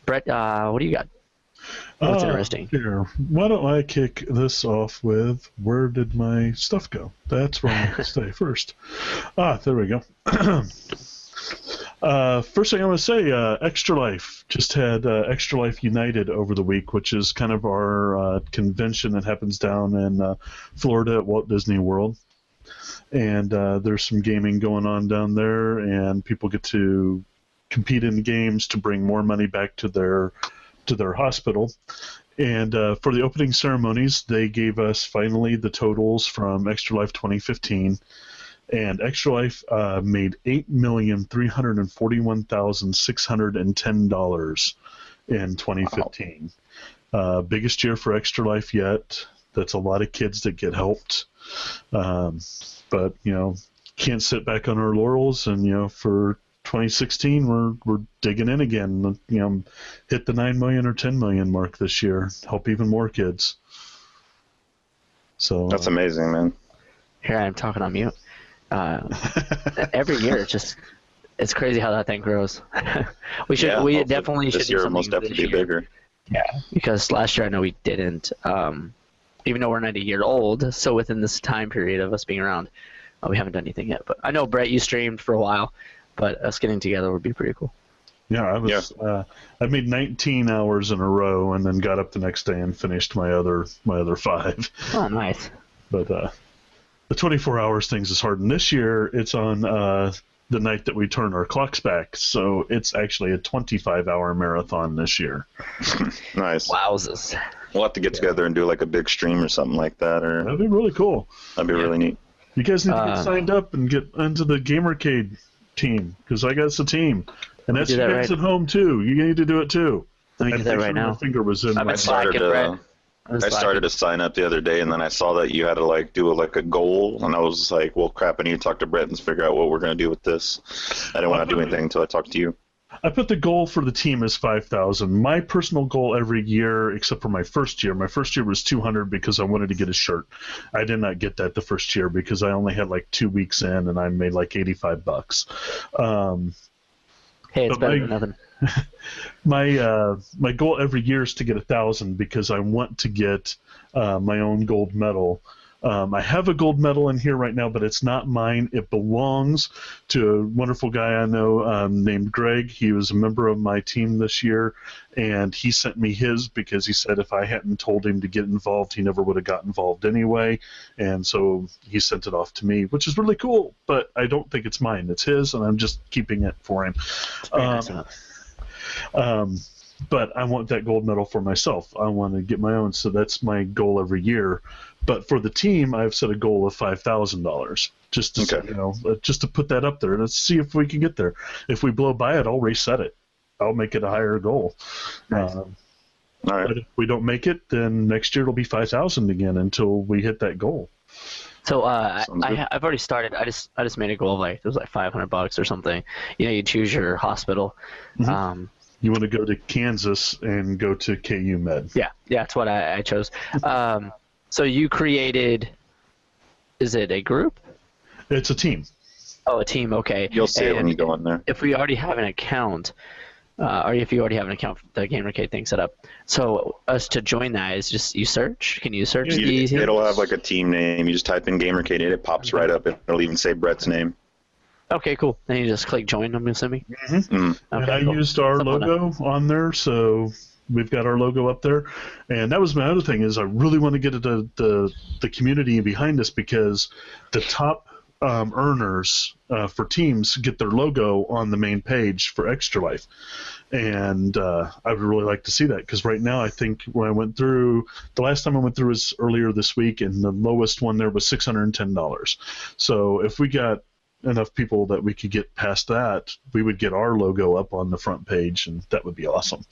Brett, what do you got? What's interesting? Here, why don't I kick this off with where did my stuff go? That's where I'm going to stay first. There we go. First thing I want to say, Extra Life just had Extra Life United over the week, which is kind of our convention that happens down in Florida at Walt Disney World. And there's some gaming going on down there, and people get to compete in games to bring more money back to their hospital. And for the opening ceremonies, they gave us finally the totals from Extra Life 2015. And Extra Life made $8,341,610 in 2015. Wow. Biggest year for Extra Life yet. That's a lot of kids that get helped. But, can't sit back on our laurels. And, for 2016, we're digging in again. Hit the 9 million or 10 million mark this year. Help even more kids. So that's amazing, man. Here I am talking on mute. Every year, it's crazy how that thing grows. we definitely should. This year must definitely be bigger. Yeah, because last year I know we didn't. Even though we're 90 years old, so within this time period of us being around, we haven't done anything yet. But I know, Brett, you streamed for a while. But us getting together would be pretty cool. Yeah, I made 19 hours in a row, and then got up the next day and finished my other 5. Oh, nice. But the 24 hours things is hard. And this year, it's on the night that we turn our clocks back, so it's actually a 25-hour marathon this year. Nice. Wowzers. We'll have to get together and do like a big stream or something like that. That'd be really cool. That'd be really neat. You guys need to get signed up and get into the GamerCade team, because I guess a team, and that's you guys at home too. You need to do it too. Let me do that right now. My finger was in. I started to sign up the other day, and then I saw that you had to like do a goal, and I was like, well, crap, I need to talk to Brett and figure out what we're gonna do with this. I didn't want to do anything until I talked to you. I put the goal for the team as 5,000. My personal goal every year, except for my first year was 200 because I wanted to get a shirt. I did not get that the first year because I only had like 2 weeks in and I made like $85. Hey, it's But better than nothing. My goal every year is to get 1,000 because I want to get my own gold medal. I have a gold medal in here right now, but it's not mine. It belongs to a wonderful guy I know named Greg. He was a member of my team this year, and he sent me his because he said if I hadn't told him to get involved, he never would have got involved anyway. And so he sent it off to me, which is really cool, but I don't think it's mine. It's his, and I'm just keeping it for him. But I want that gold medal for myself. I want to get my own, so that's my goal every year. But for the team, I've set a goal of $5,000 just to just to put that up there. Let's see if we can get there. If we blow by it, I'll reset it. I'll make it a higher goal. Nice. All right. But if we don't make it, then next year it'll be 5,000 again until we hit that goal. So I've already started. I just made a goal of it was like $500 or something. You choose your hospital. Mm-hmm. You want to go to Kansas and go to KU Med. Yeah, that's what I chose. So you created, is it a group? It's a team. Oh, a team, okay. You'll see it when you go in there. If we already have an account, or if you already have an account, the GamerCade thing set up, so us to join that is just you search? Can you search the team? It'll have like a team name. You just type in GamerCade and it pops right up. It'll even say Brett's name. Okay, cool. Then you just click join, I'm assuming? Mm-hmm. Okay, and I used our logo on there, so we've got our logo up there. And that was my other thing is I really want to get the community behind us because the top earners for teams get their logo on the main page for Extra Life. And I would really like to see that because right now I think when I went through, the last time I went through was earlier this week, and the lowest one there was $610. So if we got enough people that we could get past that, we would get our logo up on the front page, and that would be awesome.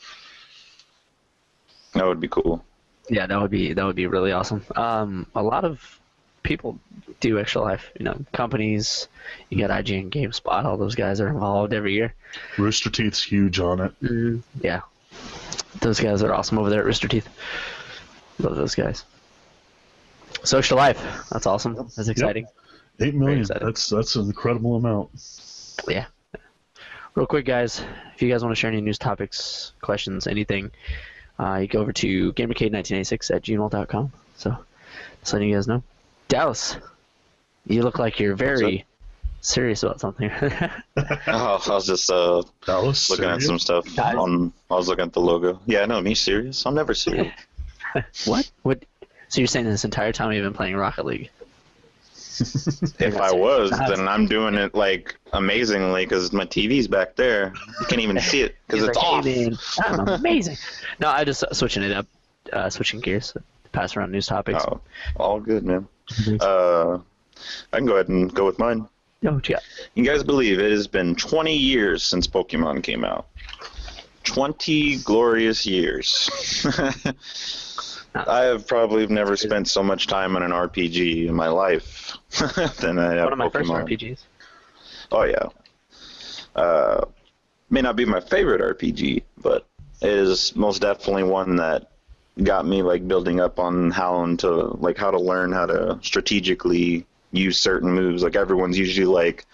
That would be cool. Yeah, that would be really awesome. A lot of people do Extra Life. Companies. You got IGN, GameSpot. All those guys are involved every year. Rooster Teeth's huge on it. Yeah, those guys are awesome over there at Rooster Teeth. Love those guys. So Extra Life. That's awesome. That's exciting. Yep. 8 million. That's an incredible amount. Yeah. Real quick, guys, if you guys want to share any news topics, questions, anything, you go over to GamerCade1986@gmail.com. So, just letting you guys know. Dallas, you look like you're very serious about something. I was just looking at some stuff. I was looking at the logo. Yeah, no, me serious? I'm never serious. What? So you're saying this entire time you've been playing Rocket League? If I was, then I'm doing it like amazingly because my TV's back there. You can't even see it because it's off. Hey, man, I'm amazing. No, I just switching it up, switching gears, pass around news topics. Oh, all good, man. I can go ahead and go with mine. No, what you got? You guys believe it has been 20 years since Pokemon came out? 20 glorious years. I have probably never spent so much time on an RPG in my life than I have One of my Pokemon. first RPGs. Oh, yeah. May not be my favorite RPG, but it is most definitely one that got me like building up on how to learn how to strategically use certain moves. Like everyone's usually like,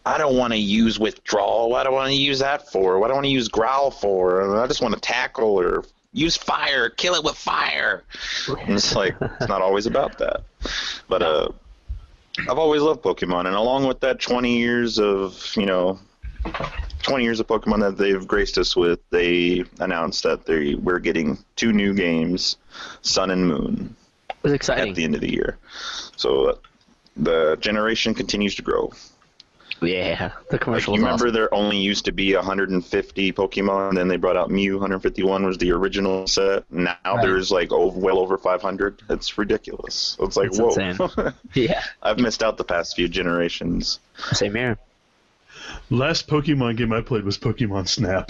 I don't want to use withdrawal. What do I want to use that for? What do I want to use growl for? I just want to tackle or use fire, kill it with fire. And it's like, it's not always about that. But I've always loved Pokemon, and along with that 20 years of Pokemon that they've graced us with, they announced that we're getting 2 new games, Sun and Moon, It was exciting. at the end of the year. So the generation continues to grow. Yeah, the commercial was remember awesome. there only used to be 150 Pokemon, then they brought out Mew. 151 was the original set. Now there's like well over 500. It's ridiculous. It's like, whoa. Insane. Yeah. I've missed out the past few generations. Same here. Last Pokemon game I played was Pokemon Snap.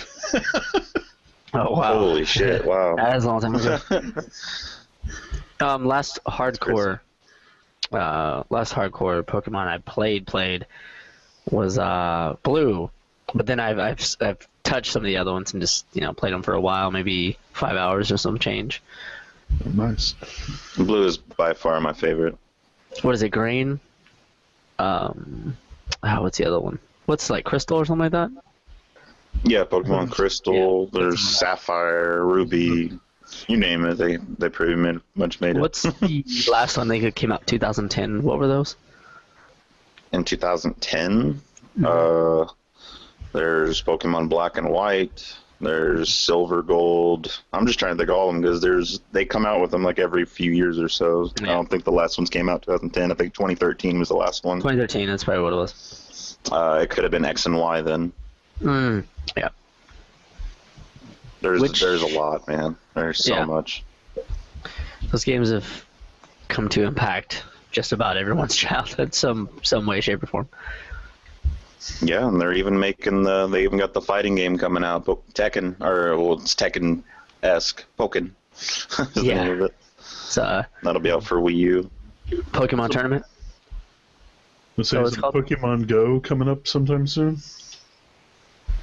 Oh, wow. Holy shit, wow. That is a long time ago. Last hardcore Pokemon I played was Blue, but then I've touched some of the other ones and just played them for a while, maybe 5 hours or some change. Nice. Blue is by far my favorite. What is it? Green? What's the other one? What's like Crystal or something like that? Yeah, Pokemon Crystal. There's Sapphire, Ruby. You name it, they pretty much made it. What's the last one they came out? 2010. What were those? In 2010, there's Pokemon Black and White. There's Silver, Gold. I'm just trying to think of all of them because they come out with them like every few years or so. Yeah. I don't think the last ones came out 2010. I think 2013 was the last one. 2013, that's probably what it was. It could have been X and Y then. Yeah. There's a lot, man. There's so much. Those games have come to impact just about everyone's childhood, some way, shape, or form. Yeah, and they're even making they even got the fighting game coming out, Tekken, it's Tekken-esque, Pokken. Yeah. That'll be out for Wii U. Pokemon Tournament. Is Pokemon Go coming up sometime soon?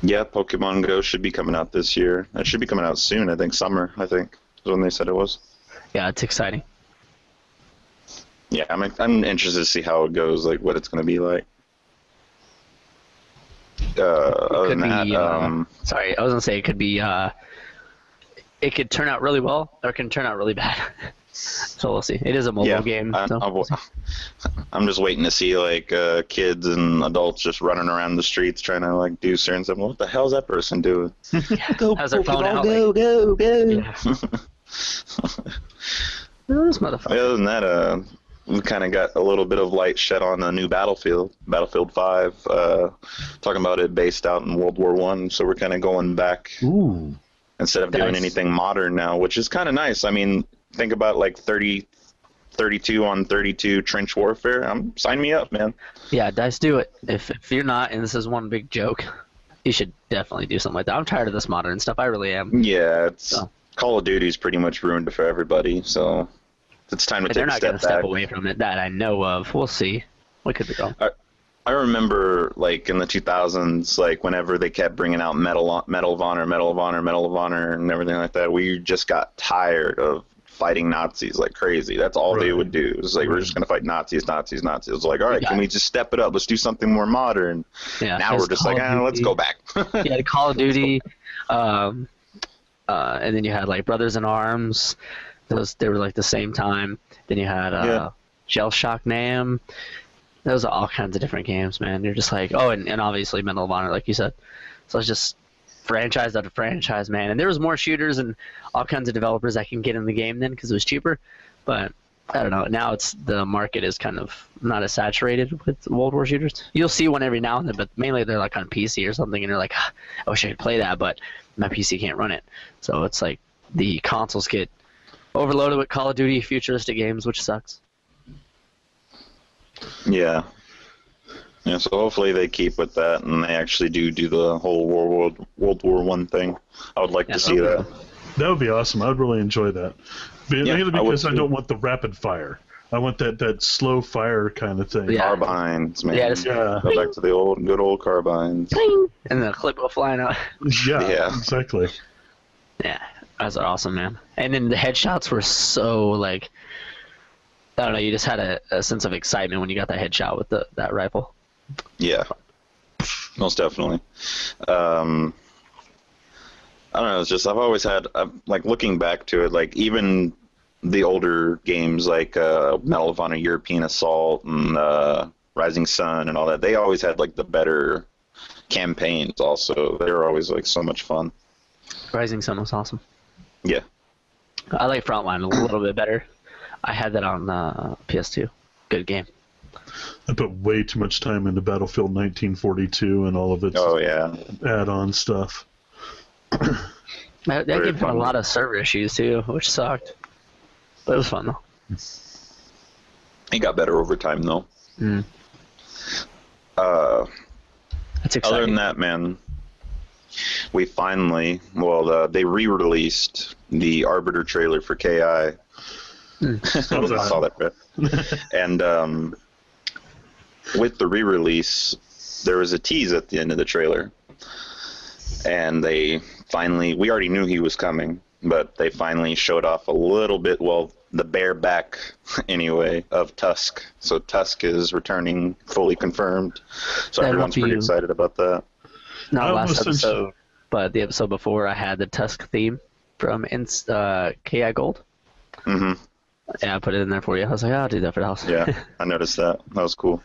Yeah, Pokemon Go should be coming out this year. It should be coming out soon, I think, summer, is when they said it was. Yeah, it's exciting. Yeah, I'm interested to see how it goes, like what it's going to be like. Other than that, sorry, I was gonna say it could be. It could turn out really well, or it can turn out really bad. So we'll see. It is a mobile game. I'm just waiting to see like kids and adults just running around the streets trying to like do certain stuff. What the hell's that person doing? Go, has their phone out, go, go, go. Yeah. This motherfucker. Other than that, we kind of got a little bit of light shed on a new Battlefield 5, talking about it based out in World War I, so we're kind of going back. Ooh. Instead of doing anything modern now, which is kind of nice. I mean, think about like 32 on 32 trench warfare. Sign me up, man. Yeah, DICE, do it. If you're not, and this is one big joke, you should definitely do something like that. I'm tired of this modern stuff. I really am. Yeah, Call of Duty's pretty much ruined it for everybody, so it's time to take a step back. They're not going to step away from it that I know of. We'll see. We could be wrong. I remember, like, in the 2000s, like, whenever they kept bringing out Medal of Honor, and everything like that, we just got tired of fighting Nazis like crazy. That's all they would do. It was like, we're just going to fight Nazis. It was like, all right, can we just step it up? Let's do something more modern. Yeah, now we're just like, let's go back. Yeah, Call of Duty, and then you had, like, Brothers in Arms. They were, like, the same time. Then you had Shell Shock Nam. Those are all kinds of different games, man. You're just like, and obviously Medal of Honor, like you said. So it's just franchise after franchise, man. And there was more shooters and all kinds of developers that can get in the game then because it was cheaper. But I don't know. Now the market is kind of not as saturated with World War shooters. You'll see one every now and then, but mainly they're like on PC or something, and you're like, I wish I could play that, but my PC can't run it. So it's like the consoles get overloaded with Call of Duty futuristic games, which sucks. Yeah, so hopefully they keep with that and they actually do the whole World War I thing. I would like to see that. That would be awesome. I would really enjoy that. Mainly because I don't want the rapid fire. I want that slow fire kind of thing. Yeah. Carbines, man. Yeah. Go back to the good old carbines. And the clip will flying out. Yeah, exactly. Yeah, those are awesome, man. And then the headshots were so, like, I don't know, you just had a sense of excitement when you got that headshot with that rifle. Yeah, most definitely. I don't know, it's just, I've always had, like, looking back to it, like, even the older games like Medal of Honor European Assault and Rising Sun and all that, they always had, like, the better campaigns also. They were always, like, so much fun. Rising Sun was awesome. Yeah. I like Frontline a little bit better. I had that on PS2. Good game. I put way too much time into Battlefield 1942 and all of its add-on stuff. that game had a lot of server issues too, which sucked. But it was fun though. It got better over time though. That's exciting. Other than that, man, we finally, they re-released the Arbiter trailer for KI. I saw that, right? And with the re-release, there was a tease at the end of the trailer, and we already knew he was coming, but they finally showed off a little bit, the bare back, anyway, of Tusk. So Tusk is returning, fully confirmed. So everyone's pretty excited about that. Not last episode. but the episode before I had the Tusk theme from KI Gold. Mm-hmm. Yeah, I put it in there for you. I was like, I'll do that for the house. Yeah, I noticed that. That was cool.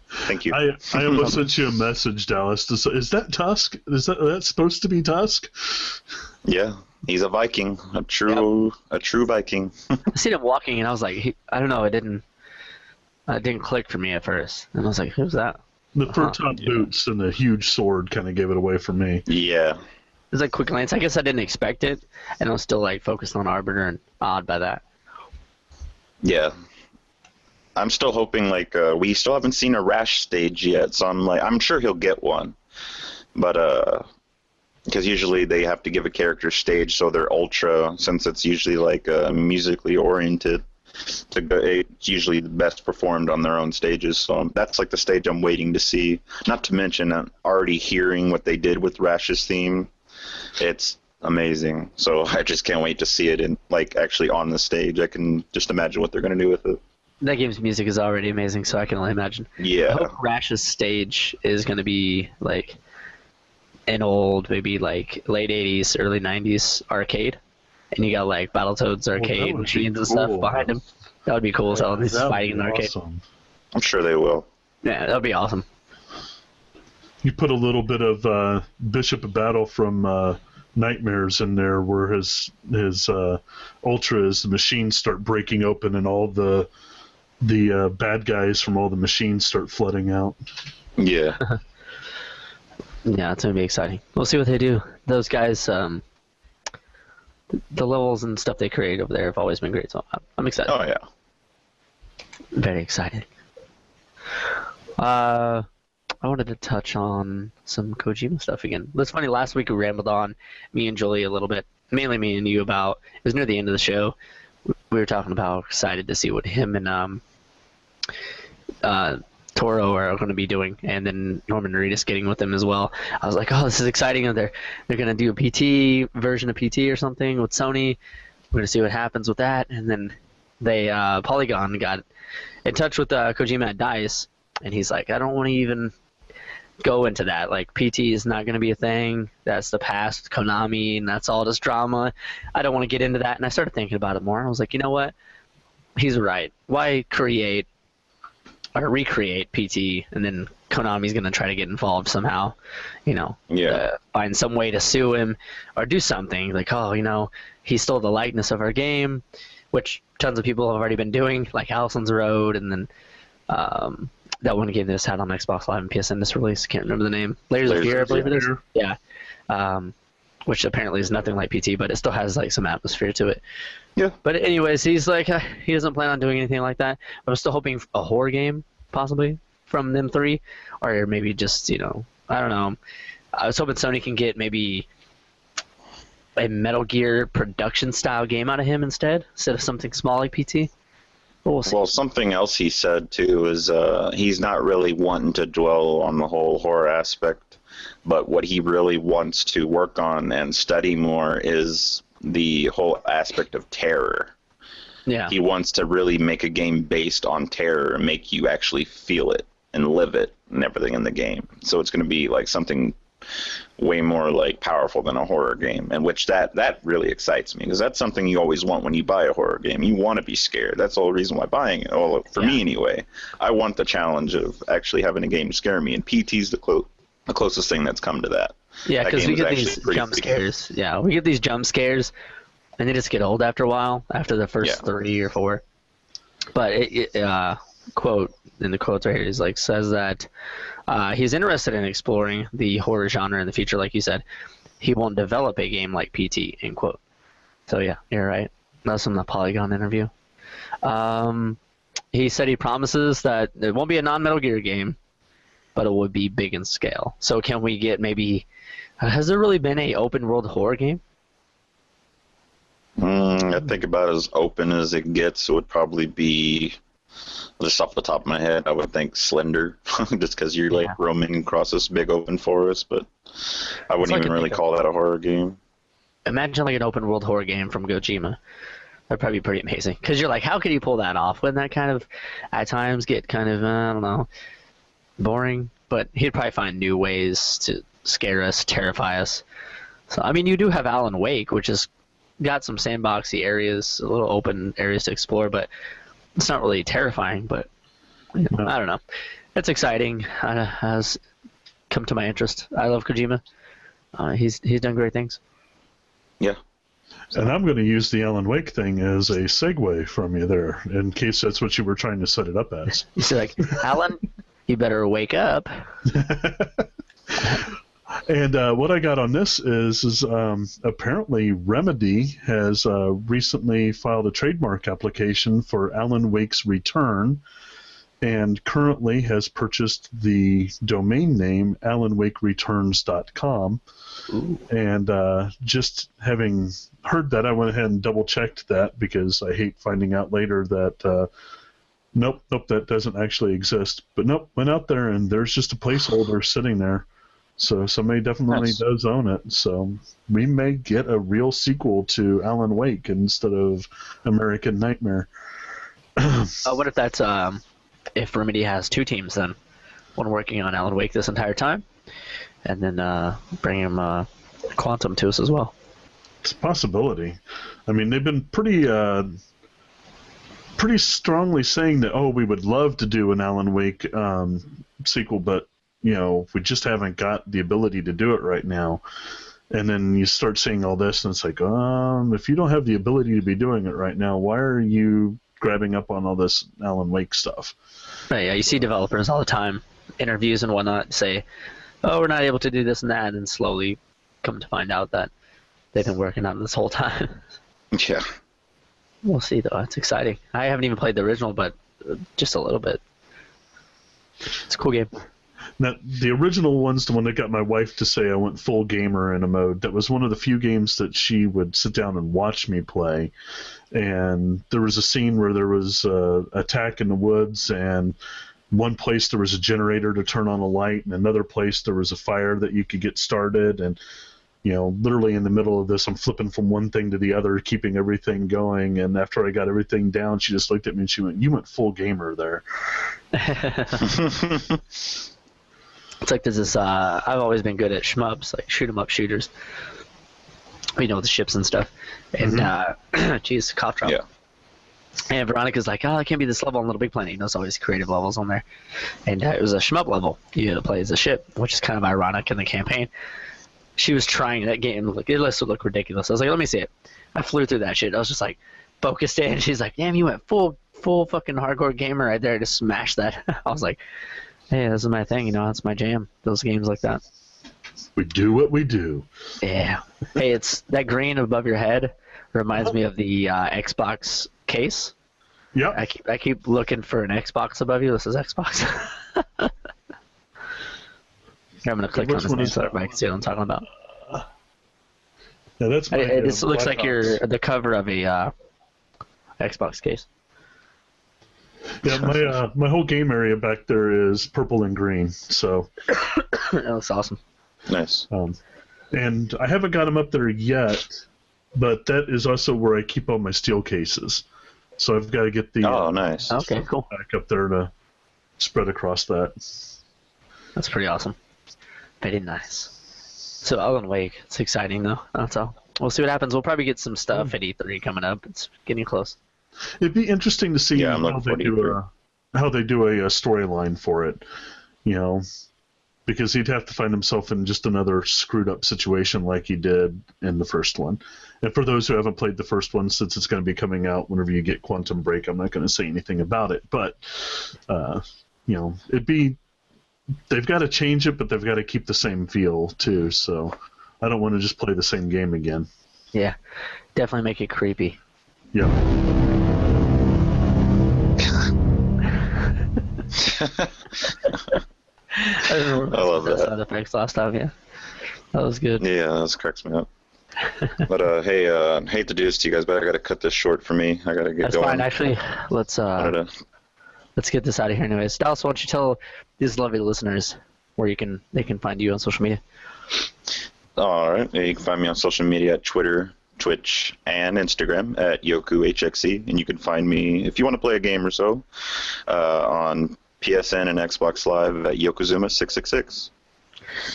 Thank you. I almost sent you a message, Dallas. Is that Tusk? Is that supposed to be Tusk? Yeah, he's a Viking, a true Viking. I seen him walking, and I was like, I don't know, it didn't click for me at first. And I was like, who's that? The fur top boots and the huge sword kind of gave it away for me. Yeah. It was like quick glance. I guess I didn't expect it, and I was still like focused on Arbiter and awed by that. Yeah. I'm still hoping, like, we still haven't seen a Rash stage yet, so I'm sure he'll get one. But, because usually they have to give a character stage, so they're ultra, since it's usually, like, musically oriented. It's usually the best performed on their own stages, so that's, like, the stage I'm waiting to see. Not to mention, I'm already hearing what they did with Rash's theme. It's amazing, so I just can't wait to see it in, like, actually on the stage. I can just imagine what they're going to do with it. That game's music is already amazing, so I can only imagine. Yeah. I hope Rash's stage is going to be like an old, maybe like late 80s, early 90s arcade. And you got like Battletoads arcade machines and stuff behind him. That would be cool. So he's fighting in the arcade. Awesome. I'm sure they will. Yeah, that would be awesome. You put a little bit of Bishop of Battle from Nightmares in there, where his ultras, the machines start breaking open, and all the bad guys from all the machines start flooding out. Yeah. Yeah, it's gonna be exciting. We'll see what they do. Those guys, the levels and stuff they create over there have always been great, so I'm excited. Oh yeah. Very excited. I wanted to touch on some Kojima stuff again. It's funny, last week we rambled on, me and Julie a little bit, mainly me and you, about, it was near the end of the show, we were talking about how excited to see what him and Toro are going to be doing, and then Norman Reedus getting with them as well. I was like, oh, this is exciting. They're going to do a PT version of PT or something with Sony. We're going to see what happens with that. And then they Polygon got in touch with Kojima at DICE, and he's like, I don't want to even go into that. Like, PT is not going to be a thing. That's the past, Konami, and that's all just drama. I don't want to get into that. And I started thinking about it more. I was like, you know what? He's right. Why create or recreate PT, and then Konami's going to try to get involved somehow, find some way to sue him or do something like, oh, he stole the likeness of our game, which tons of people have already been doing, like Allison's Road, and then that one game they just had on Xbox Live and PSN this release. Can't remember the name. Layers of Fear, I believe it is. Yeah. Which apparently is nothing like PT, but it still has like some atmosphere to it. Yeah. But anyways, he's like, he doesn't plan on doing anything like that. I'm still hoping a horror game, possibly, from them three. Or maybe just, I don't know. I was hoping Sony can get maybe a Metal Gear production-style game out of him instead of something small like PT. We'll see. Well, something else he said, too, is he's not really wanting to dwell on the whole horror aspect, but what he really wants to work on and study more is the whole aspect of terror. Yeah. He wants to really make a game based on terror and make you actually feel it and live it and everything in the game. So it's going to be like something way more like powerful than a horror game, and which that really excites me, because that's something you always want when you buy a horror game. You want to be scared. That's the whole reason why buying it. Well, for me anyway, I want the challenge of actually having a game scare me, and PT's the closest thing that's come to that. Yeah, because we get these jump scares. Yeah, we get these jump scares, and they just get old after a while, after the first 3 or 4. But quote in the quotes right here is like, says that he's interested in exploring the horror genre in the future, like you said. He won't develop a game like PT, end quote. So yeah, you're right. That's from the Polygon interview. He said he promises that it won't be a non-Metal Gear game, but it would be big in scale. So can we get maybe... has there really been a open world horror game? I think about as open as it gets would probably be, just off the top of my head, I would think Slender, just because you're like roaming across this big open forest, but I wouldn't even really call that a horror game. Imagine like an open world horror game from Kojima. That'd probably be pretty amazing. Because you're like, how could he pull that off? Wouldn't that kind of, at times, get kind of, I don't know, boring? But he'd probably find new ways to scare us, terrify us. So I mean, you do have Alan Wake, which has got some sandboxy areas, a little open areas to explore, but it's not really terrifying. But I don't know. It's exciting. Has come to my interest. I love Kojima. He's done great things. Yeah. And I'm going to use the Alan Wake thing as a segue from you there, in case that's what you were trying to set it up as. You say, like, Alan, you better wake up. And what I got on this is apparently Remedy has recently filed a trademark application for Alan Wake's Return, and currently has purchased the domain name alanwakereturns.com. Ooh. And just having heard that, I went ahead and double-checked that, because I hate finding out later that, nope, that doesn't actually exist. But nope, went out there, and there's just a placeholder sitting there. So somebody definitely does own it. So we may get a real sequel to Alan Wake instead of American Nightmare. What if that's if Remedy has two teams then? One working on Alan Wake this entire time, and then bring him Quantum to us as well. It's a possibility. I mean, they've been pretty strongly saying that, we would love to do an Alan Wake sequel, but we just haven't got the ability to do it right now. And then you start seeing all this, and it's like, if you don't have the ability to be doing it right now, why are you grabbing up on all this Alan Wake stuff? Right, yeah, you see developers all the time, interviews and whatnot, say, we're not able to do this and that, and then slowly come to find out that they've been working on it this whole time. Yeah. We'll see, though. It's exciting. I haven't even played the original, but just a little bit. It's a cool game. Now, the original one's the one that got my wife to say I went full gamer in a mode. That was one of the few games that she would sit down and watch me play. And there was a scene where there was an attack in the woods, and one place there was a generator to turn on a light, and another place there was a fire that you could get started. And, literally in the middle of this, I'm flipping from one thing to the other, keeping everything going. And after I got everything down, she just looked at me and she went, "You went full gamer there." It's like there's this, I've always been good at shmups, like shoot-'em-up shooters, with the ships and stuff. And, geez, cough drop. Yeah. And Veronica's like, I can't be this level on Little Big Planet. There's always creative levels on there. And it was a shmup level. You had to play as a ship, which is kind of ironic in the campaign. She was trying that game. It looked ridiculous. I was like, let me see it. I flew through that shit. I was just like, focused in. She's like, damn, you went full fucking hardcore gamer right there to smash that. I was like, hey, this is my thing, that's my jam. Those games like that. We do what we do. Yeah. Hey, it's that green above your head reminds me of the Xbox case. Yep. I keep looking for an Xbox above you. This is Xbox. I'm gonna click on this name so everybody can see what I'm talking about. Yeah, that's my, it just looks like you're the cover of a Xbox case. Yeah, my whole game area back there is purple and green, so that looks awesome. Nice. And I haven't got them up there yet, but that is also where I keep all my steel cases. So I've got to get the nice. Okay, cool. back up there to spread across that. That's pretty awesome. Very nice. So Alan Wake, it's exciting though. That's all. We'll see what happens. We'll probably get some stuff at E3 coming up. It's getting close. It'd be interesting to see how they do a storyline for it, because he'd have to find himself in just another screwed up situation like he did in the first one. And for those who haven't played the first one, since it's going to be coming out whenever you get Quantum Break, I'm not going to say anything about it. But they've got to change it, but they've got to keep the same feel too. So I don't want to just play the same game again. Yeah, definitely make it creepy. Yeah. I love that. Sound effects last time, yeah. That was good. Yeah, that cracks me up. But hey, hate to do this to you guys, but I gotta cut this short for me. I gotta get That's going. fine. Actually, let's get this out of here, anyways. Dallas, why don't you tell these lovely listeners where they can find you on social media? All right, you can find me on social media at Twitter, Twitch, and Instagram at YokuHXE, and you can find me if you want to play a game or so on PSN and Xbox Live at Yokozuna666.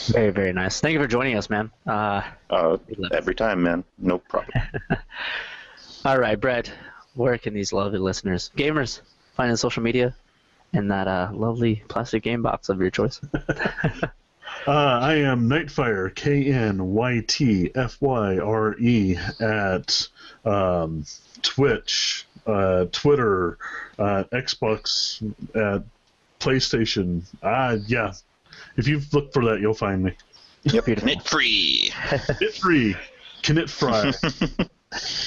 Very, very nice. Thank you for joining us, man. Every time, man. No problem. All right, Brett, where can these lovely listeners, gamers, find on social media and that lovely plastic game box of your choice? I am Nightfire, KNYTFYRE, at Twitch, Twitter, Xbox, at PlayStation. Yeah. If you look for that, you'll find me. Yep. Knit free. Knit free. Knit fry.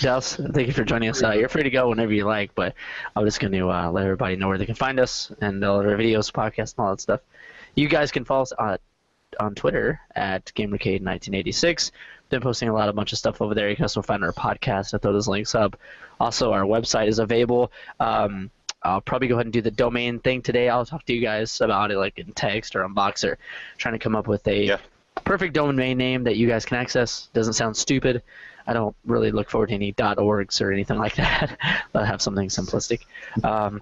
Dallas, thank you for joining us. You're free to go whenever you like, but I'm just going to let everybody know where they can find us and all of our videos, podcasts, and all that stuff. You guys can follow us on Twitter at GamerCade1986. Been posting a bunch of stuff over there. You can also find our podcast. I throw those links up. Also, our website is available. I'll probably go ahead and do the domain thing today. I'll talk to you guys about it like in text or on Boxer, trying to come up with a perfect domain name that you guys can access. Doesn't sound stupid. I don't really look forward to any .orgs or anything like that. I'll have something simplistic because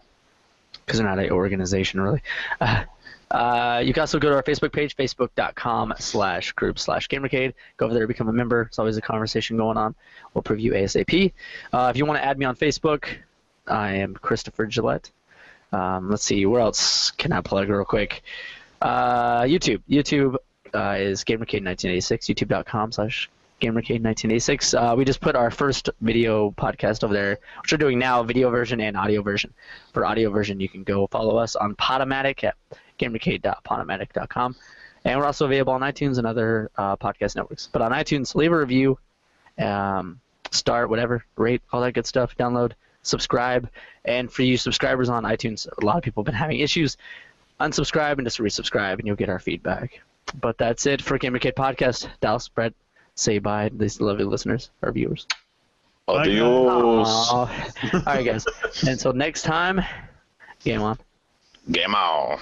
they're not an organization, really. You can also go to our Facebook page, facebook.com/group/GamerCade. Go over there to become a member. It's always a conversation going on. We'll preview ASAP. If you want to add me on Facebook, I am Christopher Gillette. Let's see, where else can I plug real quick? YouTube. YouTube is GamerCade1986, youtube.com/GamerCade1986. We just put our first video podcast over there, which we're doing now, video version and audio version. For audio version, you can go follow us on Podomatic at GamerCade.podomatic.com. And we're also available on iTunes and other podcast networks. But on iTunes, leave a review, start, whatever, rate, all that good stuff, download, subscribe. And for you subscribers on iTunes, a lot of people have been having issues. Unsubscribe and just resubscribe, and you'll get our feedback. But that's it for GamerCade Podcast. Dallas, Brett, say bye to these lovely listeners, our viewers. Adios. All right, guys. Until next time, game on. Game on.